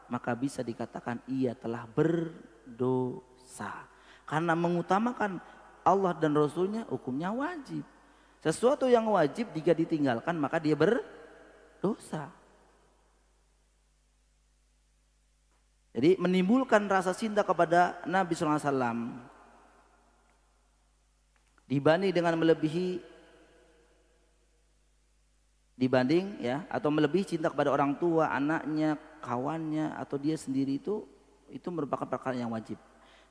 maka bisa dikatakan ia telah berdosa. Karena mengutamakan Allah dan Rasulnya hukumnya wajib. Sesuatu yang wajib jika ditinggalkan maka dia berdosa. Jadi menimbulkan rasa cinta kepada Nabi SAW dibanding atau melebihi cinta kepada orang tua, anaknya, kawannya atau dia sendiri itu merupakan perkara yang wajib.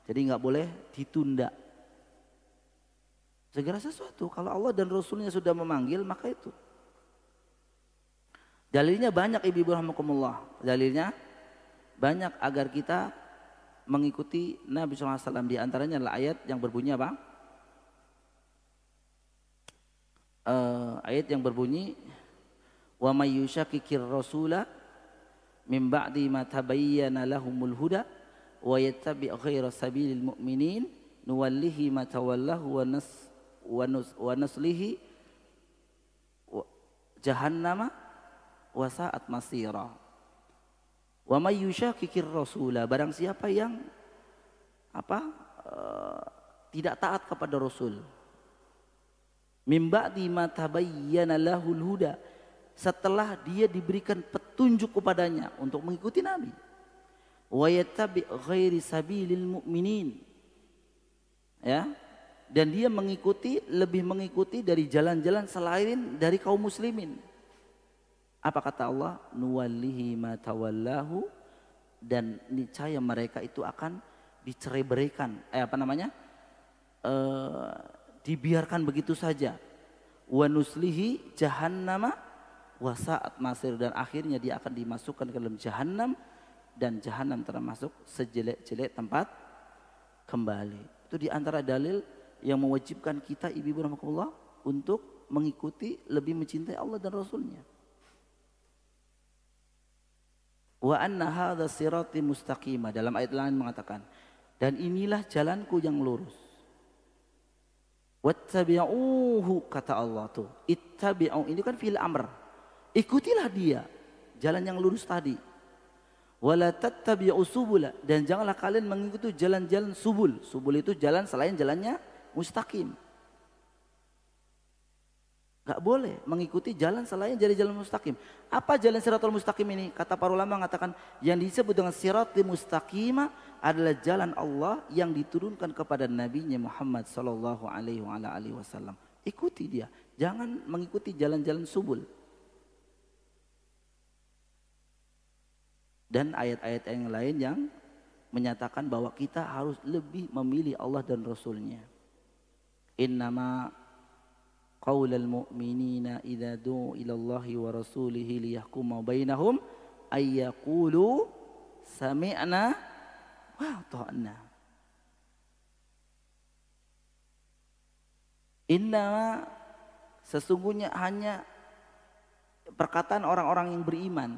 Jadi nggak boleh ditunda. Segala sesuatu kalau Allah dan Rasulnya sudah memanggil maka itu. Dalilnya banyak ibu-ibu rahmatullah. Dalilnya banyak agar kita mengikuti Nabi SAW. Di antaranya adalah ayat yang berbunyi apa? Ayat yang berbunyi wa may yushakkikir rasula min ba'di ma tabayyana lahumul huda wa yattabi' ghayra sabilil mu'minin nuwallihi ma tawallahu wa nuslihi jahannama wa sa'at masira. Wa may yushakkikir rasula, barang siapa yang tidak taat kepada Rasul. Mim ba'di ma tabayyana lahul huda, setelah dia diberikan petunjuk kepadanya untuk mengikuti Nabi. Wa yattabi' ghairi sabilil mu'minin. Ya. Dan dia lebih mengikuti dari jalan-jalan selain dari kaum muslimin. Apa kata Allah? Nuwallihi ma tawallahu, dan niscaya mereka itu akan dicerai-beraikan. Dibiarkan begitu saja. Wa nuslihi jahannama wa sa'at masir, dan akhirnya dia akan dimasukkan ke dalam jahannam, dan jahannam termasuk sejelek-jelek tempat kembali. Itu di antara dalil yang mewajibkan kita ibu-ibu rahmatullah untuk mengikuti, lebih mencintai Allah dan Rasulnya. Wa anna hadza sirati mustaqima, dalam ayat lain mengatakan, dan inilah jalanku yang lurus. Wattabi'uhu, kata Allah tuh. Ittabi'u, ini kan fi'il amr. Ikutilah dia, jalan yang lurus tadi. Wala tattabi'u subula, dan janganlah kalian mengikuti jalan-jalan subul. Subul itu jalan selain jalannya mustaqim. Gak boleh mengikuti jalan selain dari jalan mustaqim. Apa jalan siratul mustaqim ini? Kata para ulama mengatakan yang disebut dengan siratul mustaqimah adalah jalan Allah yang diturunkan kepada Nabi Muhammad sallallahu alaihi wasallam. Ikuti dia, jangan mengikuti jalan-jalan subul. Dan ayat-ayat yang lain yang menyatakan bahwa kita harus lebih memilih Allah dan Rasulnya. Innama qaulal mu'minina idza du'u ilallahi wa rasulihi liyahkuma bainahum ayyaqulu sami'na wa ata'na. Innama, sesungguhnya hanya perkataan orang-orang yang beriman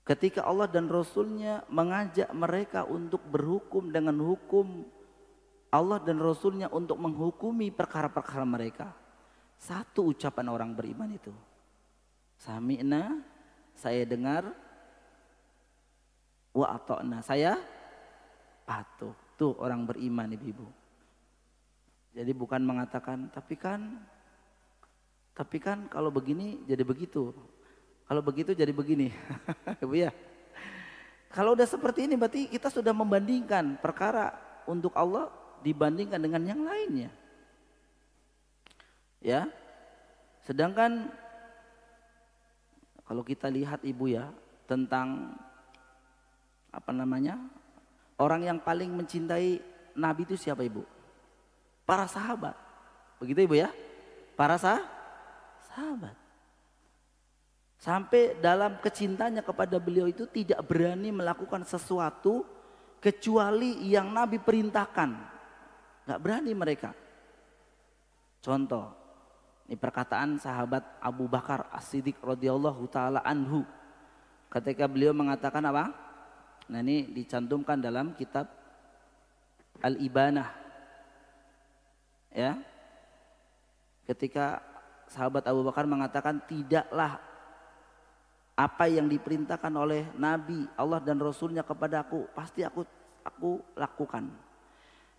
ketika Allah dan Rasulnya mengajak mereka untuk berhukum dengan hukum Allah dan Rasulnya, untuk menghukumi perkara-perkara mereka. Satu ucapan orang beriman itu, sami'na, saya dengar, wa ata'na, saya patuh. Tuh orang beriman ibu-ibu. Jadi bukan mengatakan tapi kan kalau begini jadi begitu. Kalau begitu jadi begini. Ibu ya. Kalau udah seperti ini berarti kita sudah membandingkan perkara untuk Allah dibandingkan dengan yang lainnya. Ya. Sedangkan kalau kita lihat ibu ya tentang orang yang paling mencintai Nabi itu siapa ibu? Para sahabat. Begitu ibu ya? Para sahabat. Sampai dalam kecintanya kepada beliau itu tidak berani melakukan sesuatu kecuali yang Nabi perintahkan. Gak berani mereka. Contoh, ini perkataan sahabat Abu Bakar As-Siddiq radhiyallahu taala anhu. Ketika beliau mengatakan apa? Nah ini dicantumkan dalam kitab Al-Ibanah. Ya. Ketika sahabat Abu Bakar mengatakan tidaklah apa yang diperintahkan oleh Nabi Allah dan Rasulnya kepada aku pasti aku lakukan.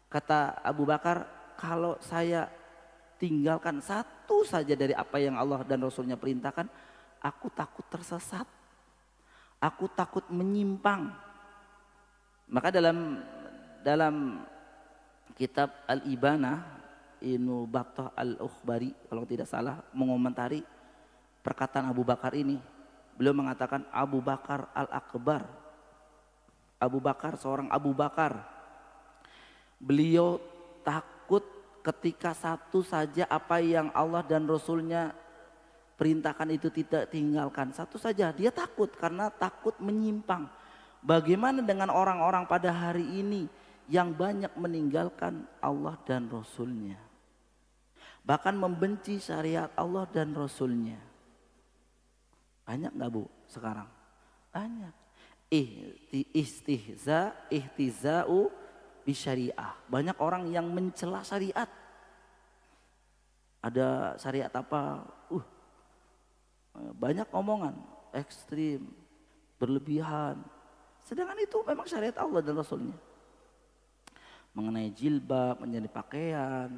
Kata Abu Bakar, kalau saya tinggalkan satu saja dari apa yang Allah dan Rasulnya perintahkan, aku takut tersesat, aku takut menyimpang. Maka dalam kitab Al-Ibanah, Ibnu Battah Al-Ukhbari kalau tidak salah mengomentari perkataan Abu Bakar ini. Beliau mengatakan Abu Bakar Al-Akbar. Abu Bakar, seorang Abu Bakar. Beliau takut ketika satu saja apa yang Allah dan Rasulnya perintahkan itu tidak tinggalkan. Satu saja dia takut karena takut menyimpang. Bagaimana dengan orang-orang pada hari ini yang banyak meninggalkan Allah dan Rasulnya. Bahkan membenci syariat Allah dan Rasulnya. Banyak gak bu sekarang? Banyak. Ihtiza'u bisyariah. Banyak orang yang mencela syariat. Ada syariat apa? Banyak omongan ekstrim, berlebihan. Sedangkan itu memang syariat Allah dan Rasulnya. Mengenai jilbab, menjadi pakaian,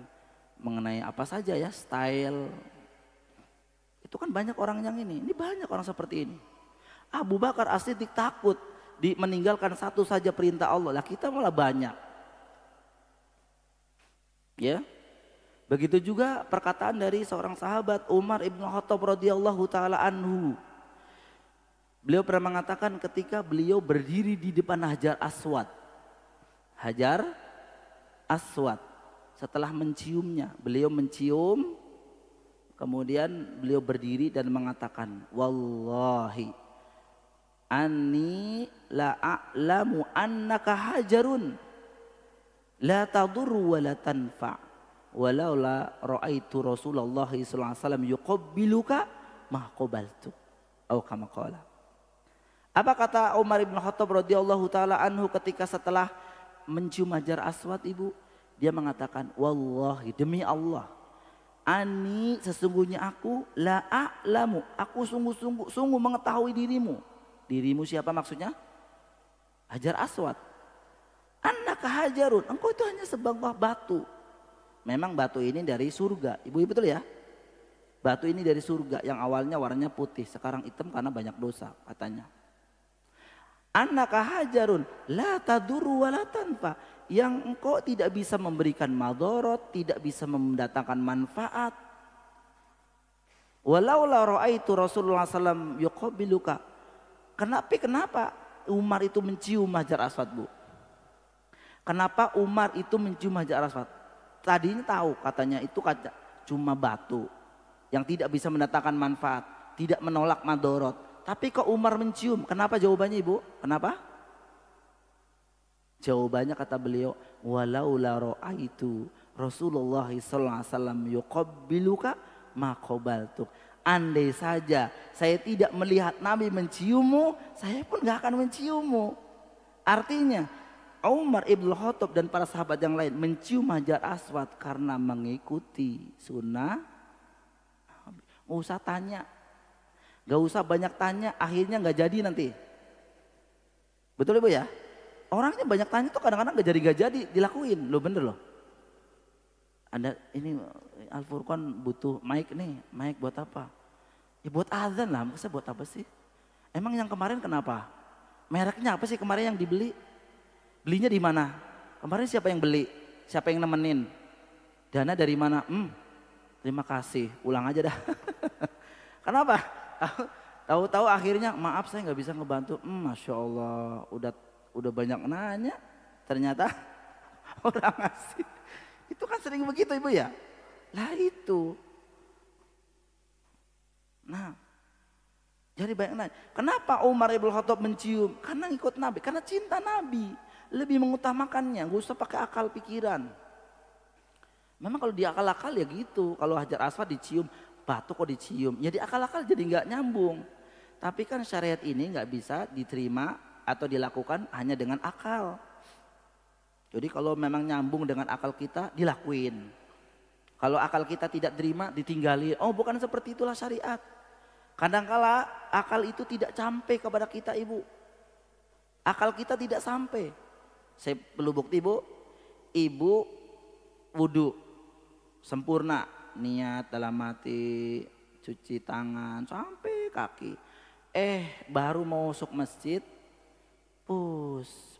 mengenai apa saja ya, style. Itu kan banyak orang yang ini banyak orang seperti ini. Abu Bakar As-Siddiq takut meninggalkan satu saja perintah Allah. Lah kita malah banyak. Ya. Begitu juga perkataan dari seorang sahabat Umar Ibn Khattab radhiyallahu taala anhu. Beliau pernah mengatakan ketika beliau berdiri di depan Hajar Aswad. Hajar Aswad. Setelah menciumnya, beliau mencium. Kemudian beliau berdiri dan mengatakan, wallahi anni la a'lamu annaka hajarun la tadurru wa la tanfa walau la ra'aitu Rasulullah sallallahu alaihi wasallam yuqabbiluka ma qabaltu atau kama qala. Apa kata Umar bin Khattab radhiyallahu taala anhu ketika setelah mencium Hajar Aswad ibu? Dia mengatakan, wallahi demi Allah, ani sesungguhnya aku la a'lamu, aku sungguh mengetahui dirimu. Dirimu siapa maksudnya? Hajar Aswad. Annaka hajarun, engkau itu hanya sebuah batu. Memang batu ini dari surga, ibu betul ya? Batu ini dari surga yang awalnya warnanya putih, sekarang hitam karena banyak dosa katanya. Annaka hajarun la tadurru wa la tanfa, yang engkau tidak bisa memberikan madorot, tidak bisa mendatangkan manfaat. Walau la ra'aitu Rasulullah SAW yuqabbiluka. Kenapa Umar itu mencium Hajar Aswad bu? Kenapa Umar itu mencium Hajar Aswad? Tadinya tahu katanya itu cuma batu yang tidak bisa mendatangkan manfaat, tidak menolak madorot. Tapi kok Umar mencium? Kenapa jawabannya ibu? Kenapa? Jawabannya kata beliau, walau la ra'aitu Rasulullah sallallahu alaihi wasallam yuqabbiluka ma qabaltuk. Andai saja saya tidak melihat Nabi menciummu, saya pun gak akan menciummu. Artinya Umar ibn Khattab dan para sahabat yang lain mencium Hajar Aswad karena mengikuti sunnah. Gak usah tanya, gak usah banyak tanya, akhirnya gak jadi nanti. Betul Ibu ya? Orangnya banyak tanya tuh kadang-kadang gak jadi dilakuin. Lo bener loh. Ada ini Al-Furqan butuh mic nih, mic buat apa? Ya buat azan lah, masa buat apa sih? Emang yang kemarin kenapa? Mereknya apa sih kemarin yang dibeli? Belinya di mana? Kemarin siapa yang beli? Siapa yang nemenin? Dana dari mana? Terima kasih, ulang aja dah. Kenapa? Tahu-tahu akhirnya maaf saya nggak bisa ngebantu. Masya Allah, udah banyak nanya. Ternyata orang ngasih. Itu kan sering begitu Ibu ya. Lah itu. Nah, jadi banyak nanya. Kenapa Umar Ibn Khattab mencium? Karena ikut Nabi. Karena cinta Nabi. Lebih mengutamakannya. Gak usah pakai akal pikiran. Memang kalau diakal-akal ya gitu. Kalau Hajar Aswad dicium, batu kok dicium. Ya diakal-akal jadi nggak nyambung. Tapi kan syariat ini nggak bisa diterima atau dilakukan hanya dengan akal. Jadi kalau memang nyambung dengan akal kita, dilakuin. Kalau akal kita tidak terima, ditinggali. Oh bukan seperti itulah syariat. Kadangkala akal itu tidak sampai kepada kita Ibu. Akal kita tidak sampai. Saya perlu bukti Ibu. Ibu wudhu sempurna. Niat dalam hati, cuci tangan sampai kaki. Baru mau masuk masjid,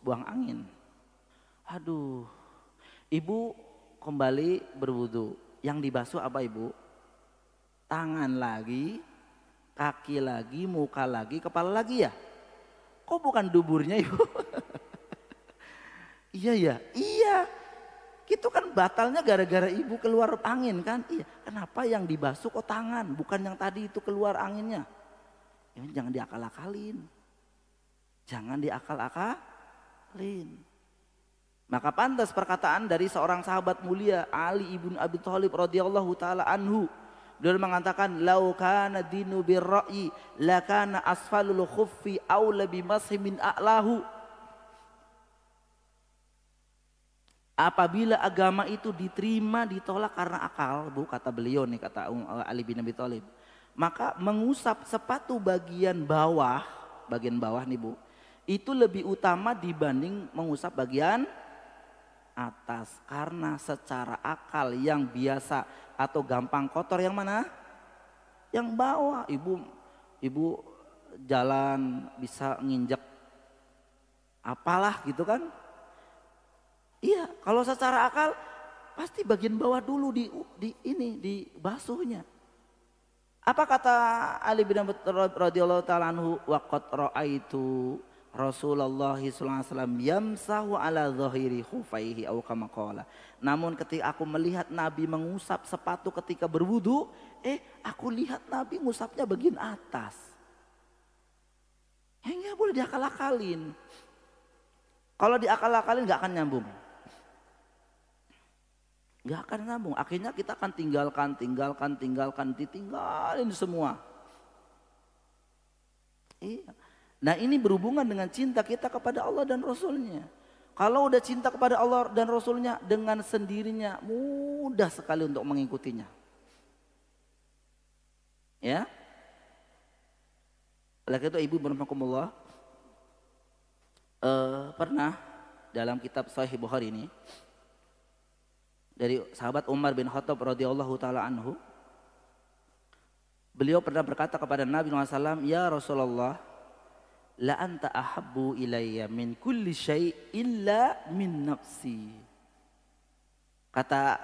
buang angin. Aduh, Ibu kembali berwudu. Yang dibasuh apa Ibu? Tangan lagi, kaki lagi, muka lagi, kepala lagi ya? Kok bukan duburnya Ibu? Iya ya, iya. Itu kan batalnya gara-gara Ibu keluar angin kan? Iya. Kenapa yang dibasuh kok tangan, bukan yang tadi itu keluar anginnya? Ya, jangan diakal-akalin. Jangan diakal-akalin. Maka pantas perkataan dari seorang sahabat mulia Ali ibn Abi Thalib radhiyallahu taala anhu. Dia mengatakan lau kana dinu birra'yi lakana asfalul khuffi aula bimashi min a'lahu. Apabila agama itu diterima ditolak karena akal, Bu, kata beliau nih, kata Ali bin Abi Thalib, maka mengusap sepatu bagian bawah nih Bu, itu lebih utama dibanding mengusap bagian atas. Karena secara akal yang biasa atau gampang kotor yang mana? Yang bawah. Ibu jalan bisa nginjek apalah gitu kan? Iya, kalau secara akal pasti bagian bawah dulu di basuhnya. Apa kata Ali bin Abi Thalib radhiyallahu taala anhu, waqad raaitu Rasulullah sallallahu alaihi wasallam yamsahu ala dhahiri khufaihi aw kama qala. Namun ketika aku melihat Nabi mengusap sepatu ketika berwudu, aku lihat Nabi ngusapnya bagian atas. Ya enggak boleh diakal-akalin. Kalau diakal-akalin enggak akan nyambung. Enggak akan nyambung. Akhirnya kita akan ditinggalin semua. Iya. Nah ini berhubungan dengan cinta kita kepada Allah dan Rasulnya. Kalau udah cinta kepada Allah dan Rasulnya, dengan sendirinya mudah sekali untuk mengikutinya. Ya. Oleh itu Ibu berahmatullah, pernah dalam kitab Sahih Bukhari ini dari sahabat Umar bin Khattab radhiyallahu taala anhu, beliau pernah berkata kepada Nabi SAW, ya Rasulullah, la anta ahabbu ilayya min kulli syai' illa min nafsi. Kata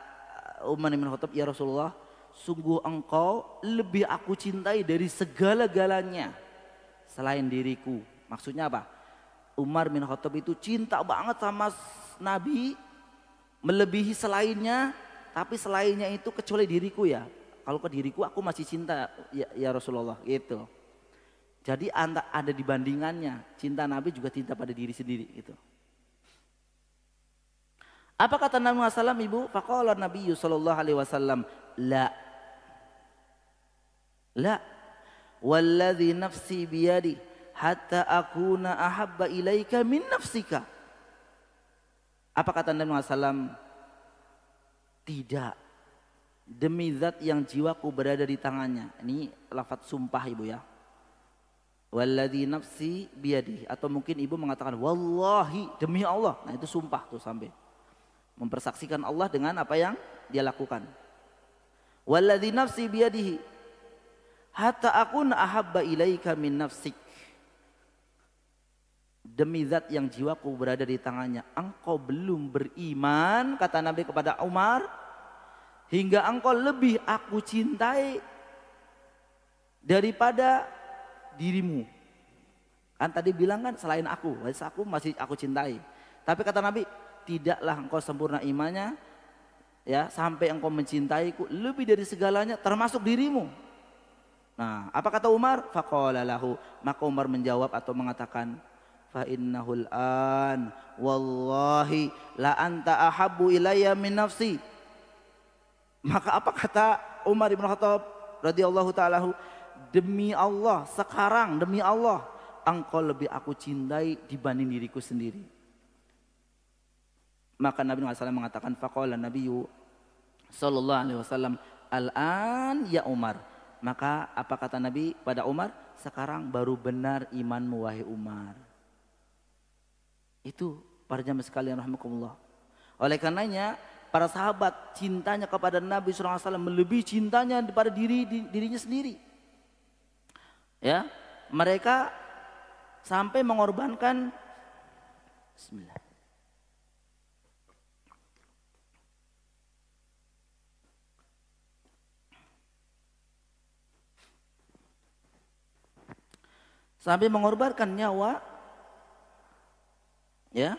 Umar bin Khattab, ya Rasulullah, sungguh engkau lebih aku cintai dari segala-galanya selain diriku. Maksudnya apa? Umar bin Khattab itu cinta banget sama Nabi, melebihi selainnya, tapi selainnya itu kecuali diriku ya. Kalau ke diriku aku masih cinta ya Rasulullah gitu. Jadi ada dibandingannya, cinta Nabi juga cinta pada diri sendiri gitu. Apa kata Nabi SAW Ibu? Faqala Nabi sallallahu alaihi wasallam, la walladzi nafsi biyadi hatta akuna ahabba ilaika min nafsika. Apa kata Nabi SAW? Tidak, demi zat yang jiwaku berada di tangannya. Ini lafaz sumpah Ibu ya. Walladzi nafsi biyadihi, atau mungkin ibu mengatakan wallahi, demi Allah. Nah itu sumpah tuh, sampai mempersaksikan Allah dengan apa yang dia lakukan. Walladzi nafsi biyadihi hatta akuna ahabba ilaika min nafsik, demi zat yang jiwaku berada di tangannya, engkau belum beriman, kata Nabi kepada Umar, hingga engkau lebih aku cintai daripada dirimu. Kan tadi bilang kan selain aku masih aku cintai. Tapi kata Nabi, tidaklah engkau sempurna imannya ya sampai engkau mencintaiku lebih dari segalanya termasuk dirimu. Nah, apa kata Umar? Faqala lahu, maka Umar menjawab atau mengatakan, fa innahul an wallahi la anta ahabbu ilayya min nafsi. Maka apa kata Umar bin Khattab radhiyallahu taala, demi Allah, sekarang demi Allah engkau lebih aku cintai dibanding diriku sendiri. Maka Nabi SAW mengatakan, faqala Nabiyyu sallallahu alaihi wasallam, al-an ya Umar. Maka apa kata Nabi pada Umar? Sekarang baru benar imanmu wahai Umar. Itu para jamaah sekalian rahimakumullah. Oleh karenanya para sahabat cintanya kepada Nabi SAW melebihi cintanya daripada dirinya sendiri. Ya, mereka sampai mengorbankan Bismillah. Sampai mengorbankan nyawa ya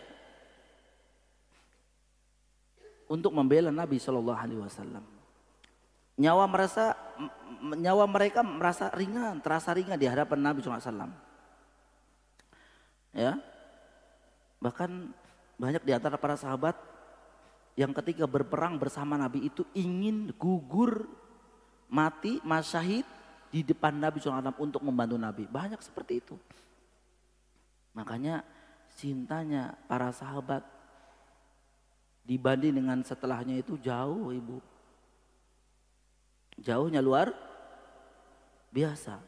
untuk membela Nabi Shallallahu Alaihi Wasallam. Nyawa mereka merasa ringan, terasa ringan di hadapan Nabi Shallallahu Alaihi Wasallam. Ya, bahkan banyak di antara para sahabat yang ketika berperang bersama Nabi itu ingin gugur mati masyahid di depan Nabi SAW untuk membantu Nabi. Banyak seperti itu. Makanya cintanya para sahabat dibanding dengan setelahnya itu jauh, ibu. Jauhnya luar biasa.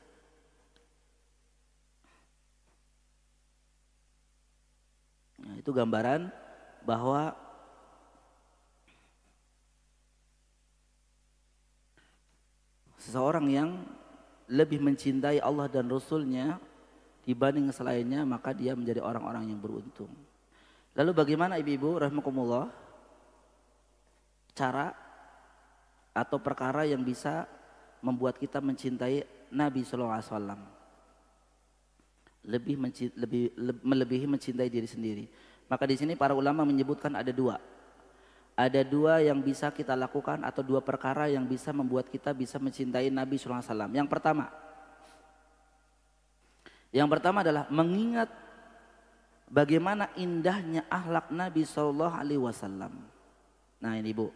Nah, itu gambaran bahwa seseorang yang lebih mencintai Allah dan Rasulnya dibanding selainnya, maka dia menjadi orang-orang yang beruntung. Lalu bagaimana ibu-ibu rahimakumullah cara atau perkara yang bisa membuat kita mencintai Nabi SAW melebihi mencintai diri sendiri? Maka di sini para ulama menyebutkan ada dua yang bisa kita lakukan atau dua perkara yang bisa membuat kita bisa mencintai Nabi SAW. Yang pertama adalah mengingat bagaimana indahnya akhlak Nabi SAW. Nah ini ibu,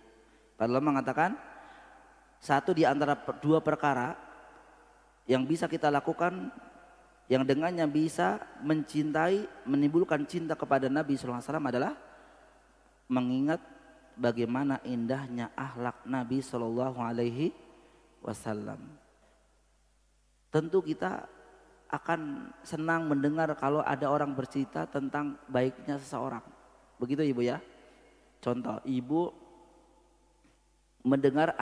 para ulama mengatakan satu di antara dua perkara yang bisa kita lakukan yang dengannya bisa mencintai, menimbulkan cinta kepada Nabi SAW adalah mengingat bagaimana indahnya akhlak Nabi Shallallahu Alaihi Wasallam. Tentu kita akan senang mendengar kalau ada orang bercerita tentang baiknya seseorang. Begitu ibu ya. Contoh, ibu mendengar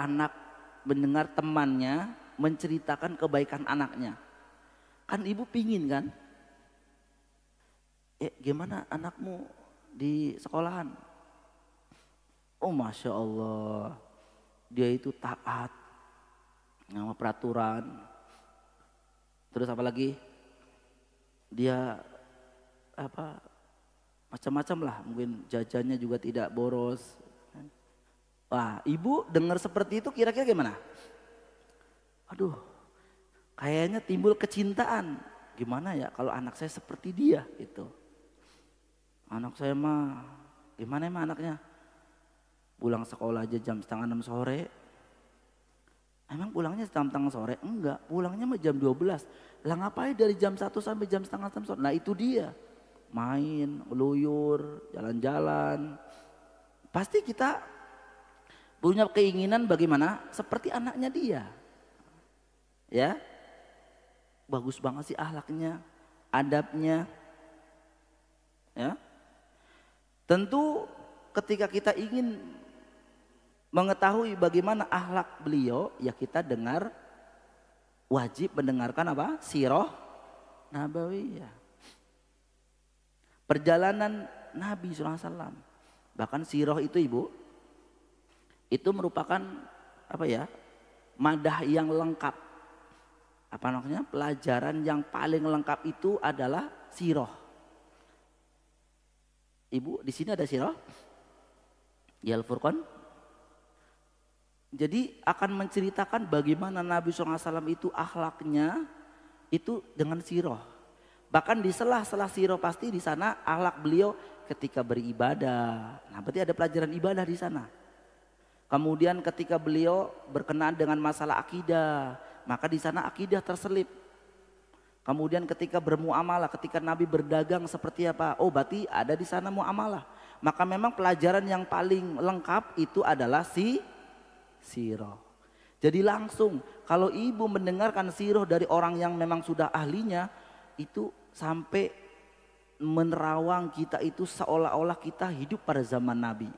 temannya menceritakan kebaikan anaknya. Kan ibu pingin kan? Gimana anakmu di sekolahan? Oh Masya Allah, dia itu taat sama peraturan. Terus apa lagi? Dia macam-macam lah, mungkin jajannya juga tidak boros. Wah, ibu dengar seperti itu kira-kira gimana? Aduh, kayaknya timbul kecintaan. Gimana ya kalau anak saya seperti dia gitu. Anak saya mah, gimana emang anaknya? Pulang sekolah aja jam 5:30 sore. Emang pulangnya jam 5:30 sore? Enggak, pulangnya mah jam 12. Lah ngapain dari jam 1 sampai jam 5:30 sore? Nah itu dia. Main, meluyur, jalan-jalan. Pasti kita punya keinginan bagaimana? Seperti anaknya dia. Ya. bagus banget sih akhlaknya, adabnya. Ya. Tentu ketika kita ingin mengetahui bagaimana akhlak beliau, ya kita wajib mendengarkan apa? Sirah Nabawiyah. Perjalanan Nabi SAW. Bahkan sirah itu Ibu, itu merupakan apa ya? Madah yang lengkap. Apa namanya? Pelajaran yang paling lengkap itu adalah sirah. Ibu, di sini ada sirah? Ya Al-Furqan. Jadi akan menceritakan bagaimana Nabi SAW itu akhlaknya itu dengan sirah. Bahkan di sela-sela sirah pasti di sana akhlak beliau ketika beribadah. Nah, berarti ada pelajaran ibadah di sana. Kemudian ketika beliau berkenaan dengan masalah akidah, maka di sana akidah terselip. Kemudian ketika bermuamalah, ketika Nabi berdagang seperti apa? Oh, berarti ada di sana muamalah. Maka memang pelajaran yang paling lengkap itu adalah sirah. Jadi langsung kalau ibu mendengarkan sirah dari orang yang memang sudah ahlinya, itu sampai menerawang kita itu seolah-olah kita hidup pada zaman Nabi.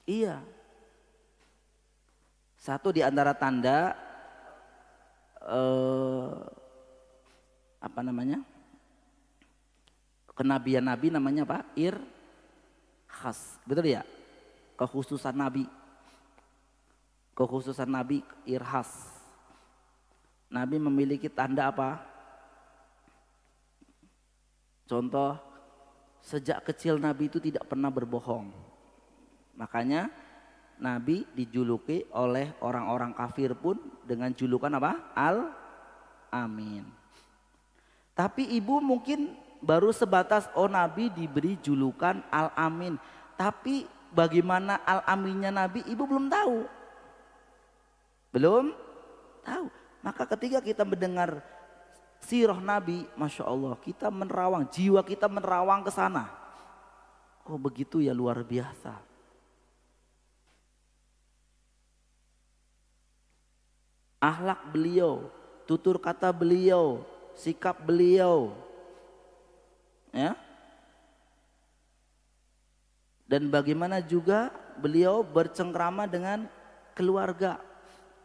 Iya. Satu di antara tanda apa namanya? Kenabian Nabi namanya apa? Khas. Betul ya? Kekhususan Nabi. Kekhususan Nabi irhas. Nabi memiliki tanda apa? Contoh, sejak kecil Nabi itu tidak pernah berbohong. Makanya Nabi dijuluki oleh orang-orang kafir pun dengan julukan apa? Al-Amin. Tapi ibu mungkin baru sebatas Nabi diberi julukan Al-Amin. Tapi bagaimana Al-Aminnya Nabi ibu belum tahu. Belum tahu. Maka ketika kita mendengar sirah Nabi, Masya Allah, kita menerawang, jiwa kita menerawang ke sana. Oh begitu ya, luar biasa. Akhlak beliau, tutur kata beliau, sikap beliau, ya. Dan bagaimana juga beliau bercengkrama dengan keluarga,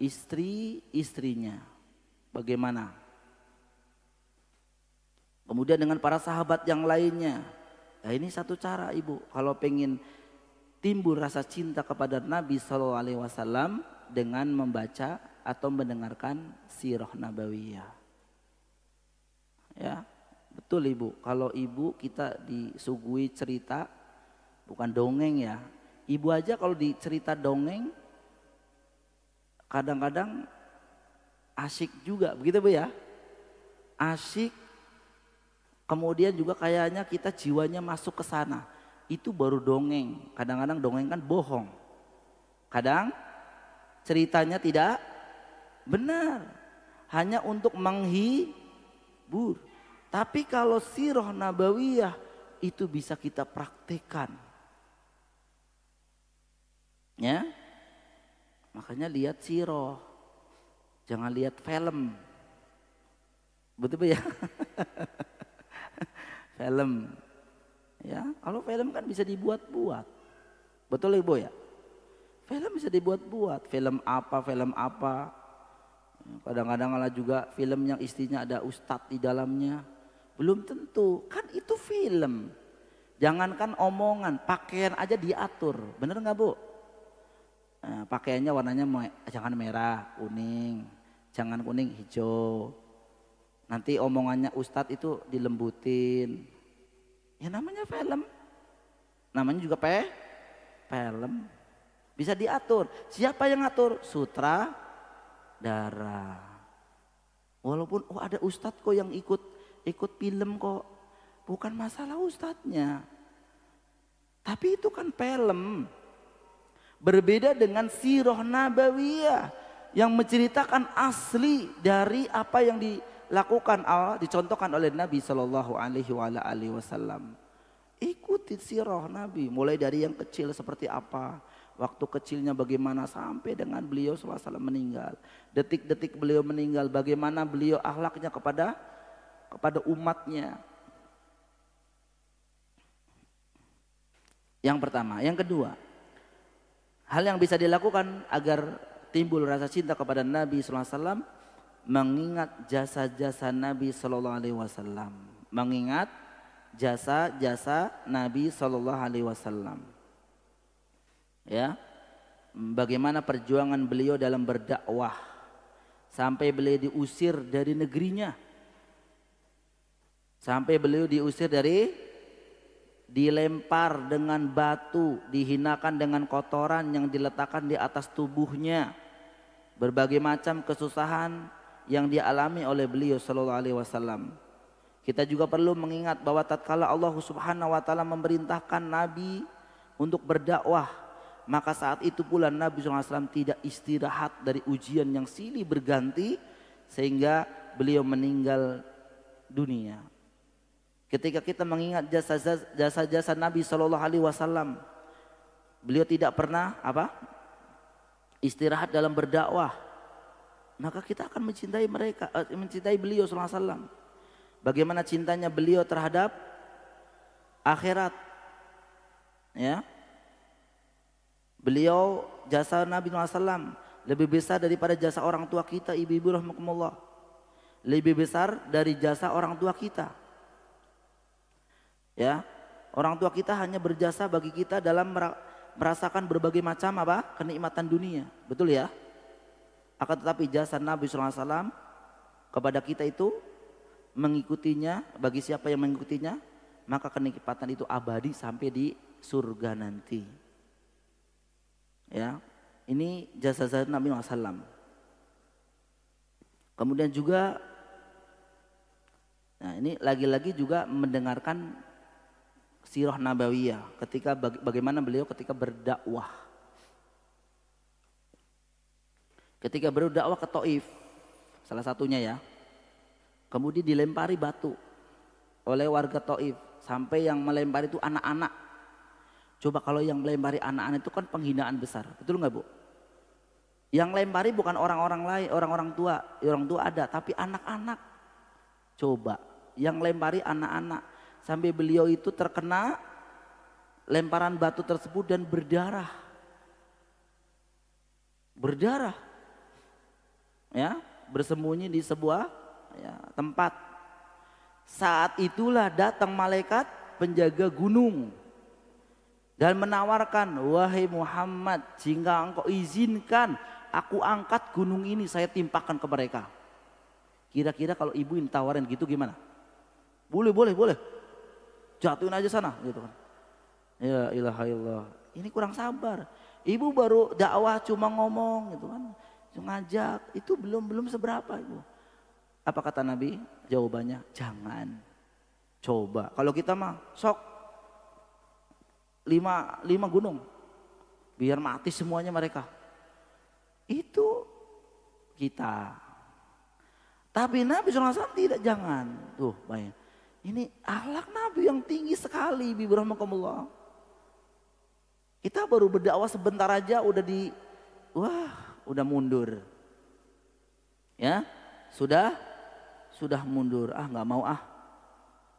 istri-istrinya. Bagaimana? Kemudian dengan para sahabat yang lainnya. Nah ini satu cara ibu, kalau pengen timbul rasa cinta kepada Nabi SAW dengan membaca atau mendengarkan sirah Nabawiyah. Ya, betul ibu. Kalau ibu kita disuguhi cerita, bukan dongeng ya. Ibu aja kalau dicerita dongeng, kadang-kadang asyik juga, begitu bu ya? Asyik. Kemudian juga kayaknya kita jiwanya masuk ke sana. Itu baru dongeng. Kadang-kadang dongeng kan bohong. Kadang ceritanya tidak benar. Hanya untuk menghibur. Tapi kalau sirah Nabawiyah itu bisa kita praktekkan. Ya. Makanya lihat sirah. Jangan lihat film. Betul ya? Film. Ya, kalau film kan bisa dibuat-buat. Betul ibu ya? Film bisa dibuat-buat. Film apa. Kadang-kadang malah juga film yang istrinya ada ustadz di dalamnya. Belum tentu, kan itu film. Jangankan omongan, pakaian aja diatur. Bener nggak bu? Nah, pakaiannya warnanya jangan merah, kuning. Jangan kuning, hijau. Nanti omongannya ustadz itu dilembutin. Ya namanya film. Namanya juga film. Bisa diatur. Siapa yang ngatur? Sutradara. Walaupun ada ustadz kok yang ikut film kok. Bukan masalah ustadznya. Tapi itu kan film. Berbeda dengan sirah Nabawiyah yang menceritakan asli dari apa yang dilakukan, dicontohkan oleh Nabi Shallallahu Alaihi Wasallam. Ikuti sirah Nabi, mulai dari yang kecil seperti apa, Waktu kecilnya bagaimana sampai dengan beliau SAW meninggal. Detik-detik beliau meninggal, bagaimana beliau akhlaknya kepada umatnya. Yang pertama. Yang kedua, hal yang bisa dilakukan agar timbul rasa cinta kepada Nabi SAW, mengingat jasa-jasa Nabi SAW. Mengingat jasa-jasa Nabi SAW. Ya, bagaimana perjuangan beliau dalam berdakwah sampai beliau diusir dari negerinya, sampai beliau diusir dilempar dengan batu, dihinakan dengan kotoran yang diletakkan di atas tubuhnya, berbagai macam kesusahan yang dialami oleh beliau sallallahu alaihi wasallam. Kita juga perlu mengingat bahwa tatkala Allah Subhanahu wa taala memerintahkan Nabi untuk berdakwah, maka saat itu pula Nabi SAW tidak istirahat dari ujian yang silih berganti sehingga beliau meninggal dunia. Ketika kita mengingat jasa-jasa Nabi SAW, beliau tidak pernah istirahat dalam berdakwah. Maka kita akan mencintai mereka, mencintai beliau SAW. Bagaimana cintanya beliau terhadap akhirat, ya. Beliau, jasa Nabi SAW lebih besar daripada jasa orang tua kita, ibu-ibu rahmatullah. Lebih besar dari jasa orang tua kita. Ya, orang tua kita hanya berjasa bagi kita dalam merasakan berbagai macam kenikmatan dunia, betul ya? Akan tetapi jasa Nabi SAW kepada kita itu mengikutinya, bagi siapa yang mengikutinya, maka kenikmatan itu abadi sampai di surga nanti. Ya, ini jasa-jasa Nabi SAW. Kemudian juga, nah ini lagi-lagi juga mendengarkan sirah nabawiyah ketika bagaimana beliau ketika berdakwah. Ketika berdakwah ke Taif, salah satunya ya, kemudian dilempari batu oleh warga Taif sampai yang melempari itu anak-anak. Coba kalau yang melempari anak-anak itu kan penghinaan besar, betul nggak Bu? Yang lempari bukan orang-orang lain, orang tua ada, tapi anak-anak. Coba, yang lempari anak-anak, sampai beliau itu terkena lemparan batu tersebut dan berdarah, ya, bersembunyi di sebuah tempat. Saat itulah datang malaikat penjaga gunung dan menawarkan, wahai Muhammad, jika engkau izinkan aku angkat gunung ini, saya timpakan ke mereka. Kira-kira kalau ibu ini tawarin gitu gimana? Boleh. Jatuhin aja sana gitu kan. Ya ilaha illallah. Ini kurang sabar. Ibu baru dakwah cuma ngomong gitu kan. Cuma ngajak, itu belum seberapa Ibu. Apa kata Nabi? Jawabannya, jangan. Coba. Kalau kita mah sok 5 gunung biar mati semuanya mereka, itu kita. Tapi Nabi SAW tidak, jangan. Tuh bayang, ini akhlak Nabi yang tinggi sekali, Bibi rahmatullah. Kita baru berdakwah sebentar aja udah mundur, ya, sudah mundur, nggak mau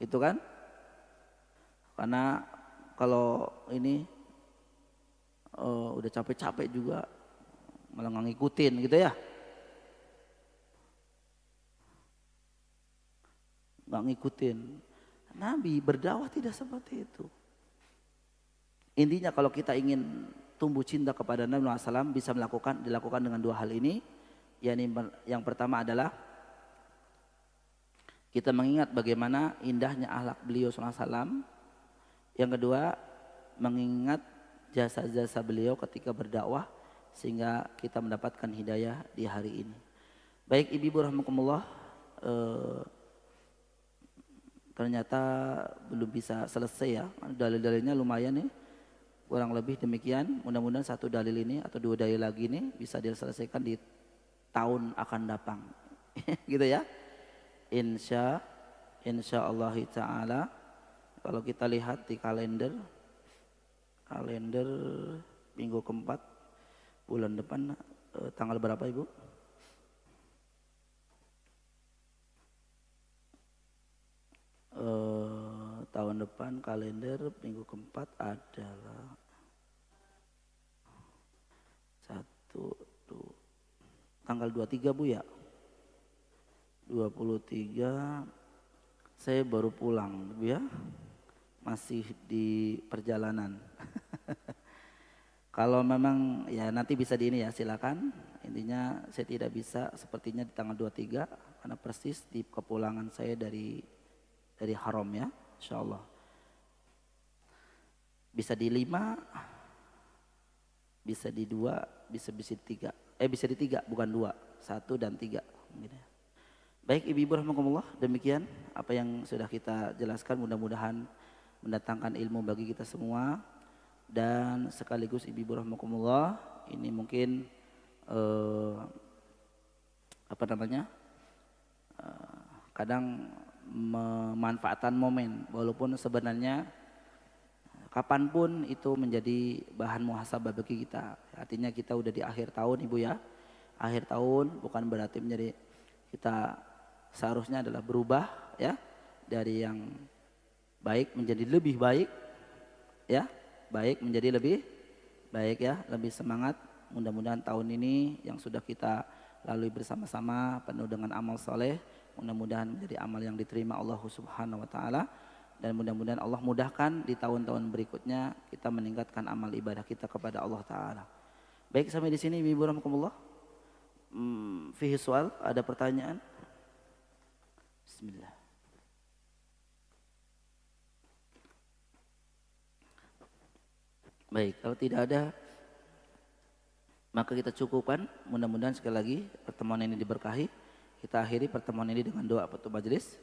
itu kan, karena kalau ini udah capek-capek juga malah nggak ngikutin gitu ya, nggak ngikutin. Nabi berdakwah tidak seperti itu. Intinya kalau kita ingin tumbuh cinta kepada Nabi SAW bisa dilakukan dengan 2 hal ini. Yang pertama adalah kita mengingat bagaimana indahnya akhlak beliau SAW. Yang kedua, mengingat jasa-jasa beliau ketika berdakwah sehingga kita mendapatkan hidayah di hari ini. Baik ibu rahmatullah, ternyata belum bisa selesai ya, dalil-dalilnya lumayan nih, kurang lebih demikian. Mudah-mudahan 1 dalil ini atau 2 dalil lagi nih bisa diselesaikan di tahun akan datang. Gitu ya, insya Allah Ta'ala. Kalau kita lihat di kalender minggu keempat bulan depan, tanggal berapa Ibu? Tahun depan kalender minggu keempat adalah 1, tanggal 23 Bu ya. 23 saya baru pulang Bu ya. Masih di perjalanan. Kalau memang ya nanti bisa di ini ya silakan. Intinya saya tidak bisa sepertinya di tanggal 23 karena persis di kepulangan saya dari haram ya, insyaallah. Bisa di 5, bisa di 2, bisa di 3. Bisa di 3 bukan 2, 1 dan 3 mungkin ya. Baik ibu-ibu rahimakumullah, demikian apa yang sudah kita jelaskan, mudah-mudahan mendatangkan ilmu bagi kita semua. Dan sekaligus ibu-ibu rahimakumullah, ini mungkin kadang memanfaatkan momen, walaupun sebenarnya kapanpun itu menjadi bahan muhasabah bagi kita. Artinya kita udah di akhir tahun Ibu ya. Akhir tahun bukan berarti menjadi kita seharusnya adalah berubah ya, dari yang baik menjadi lebih baik ya, baik menjadi lebih baik ya, lebih semangat. Mudah-mudahan tahun ini yang sudah kita lalui bersama-sama penuh dengan amal soleh, mudah-mudahan menjadi amal yang diterima Allah Subhanahu wa taala, dan mudah-mudahan Allah mudahkan di tahun-tahun berikutnya kita meningkatkan amal ibadah kita kepada Allah taala. Baik, sampai di sini Ibu rahimakumullah. Fihi soal, ada pertanyaan? Bismillah. Baik, kalau tidak ada maka kita cukupkan. Mudah-mudahan sekali lagi pertemuan ini diberkahi. Kita akhiri pertemuan ini dengan doa penutup majelis.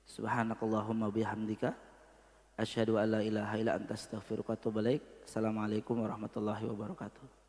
Subhanakallahumma bihamdika asyhadu an la ilaha illa anta astaghfiruka wa atubu ilaik. Assalamualaikum warahmatullahi wabarakatuh.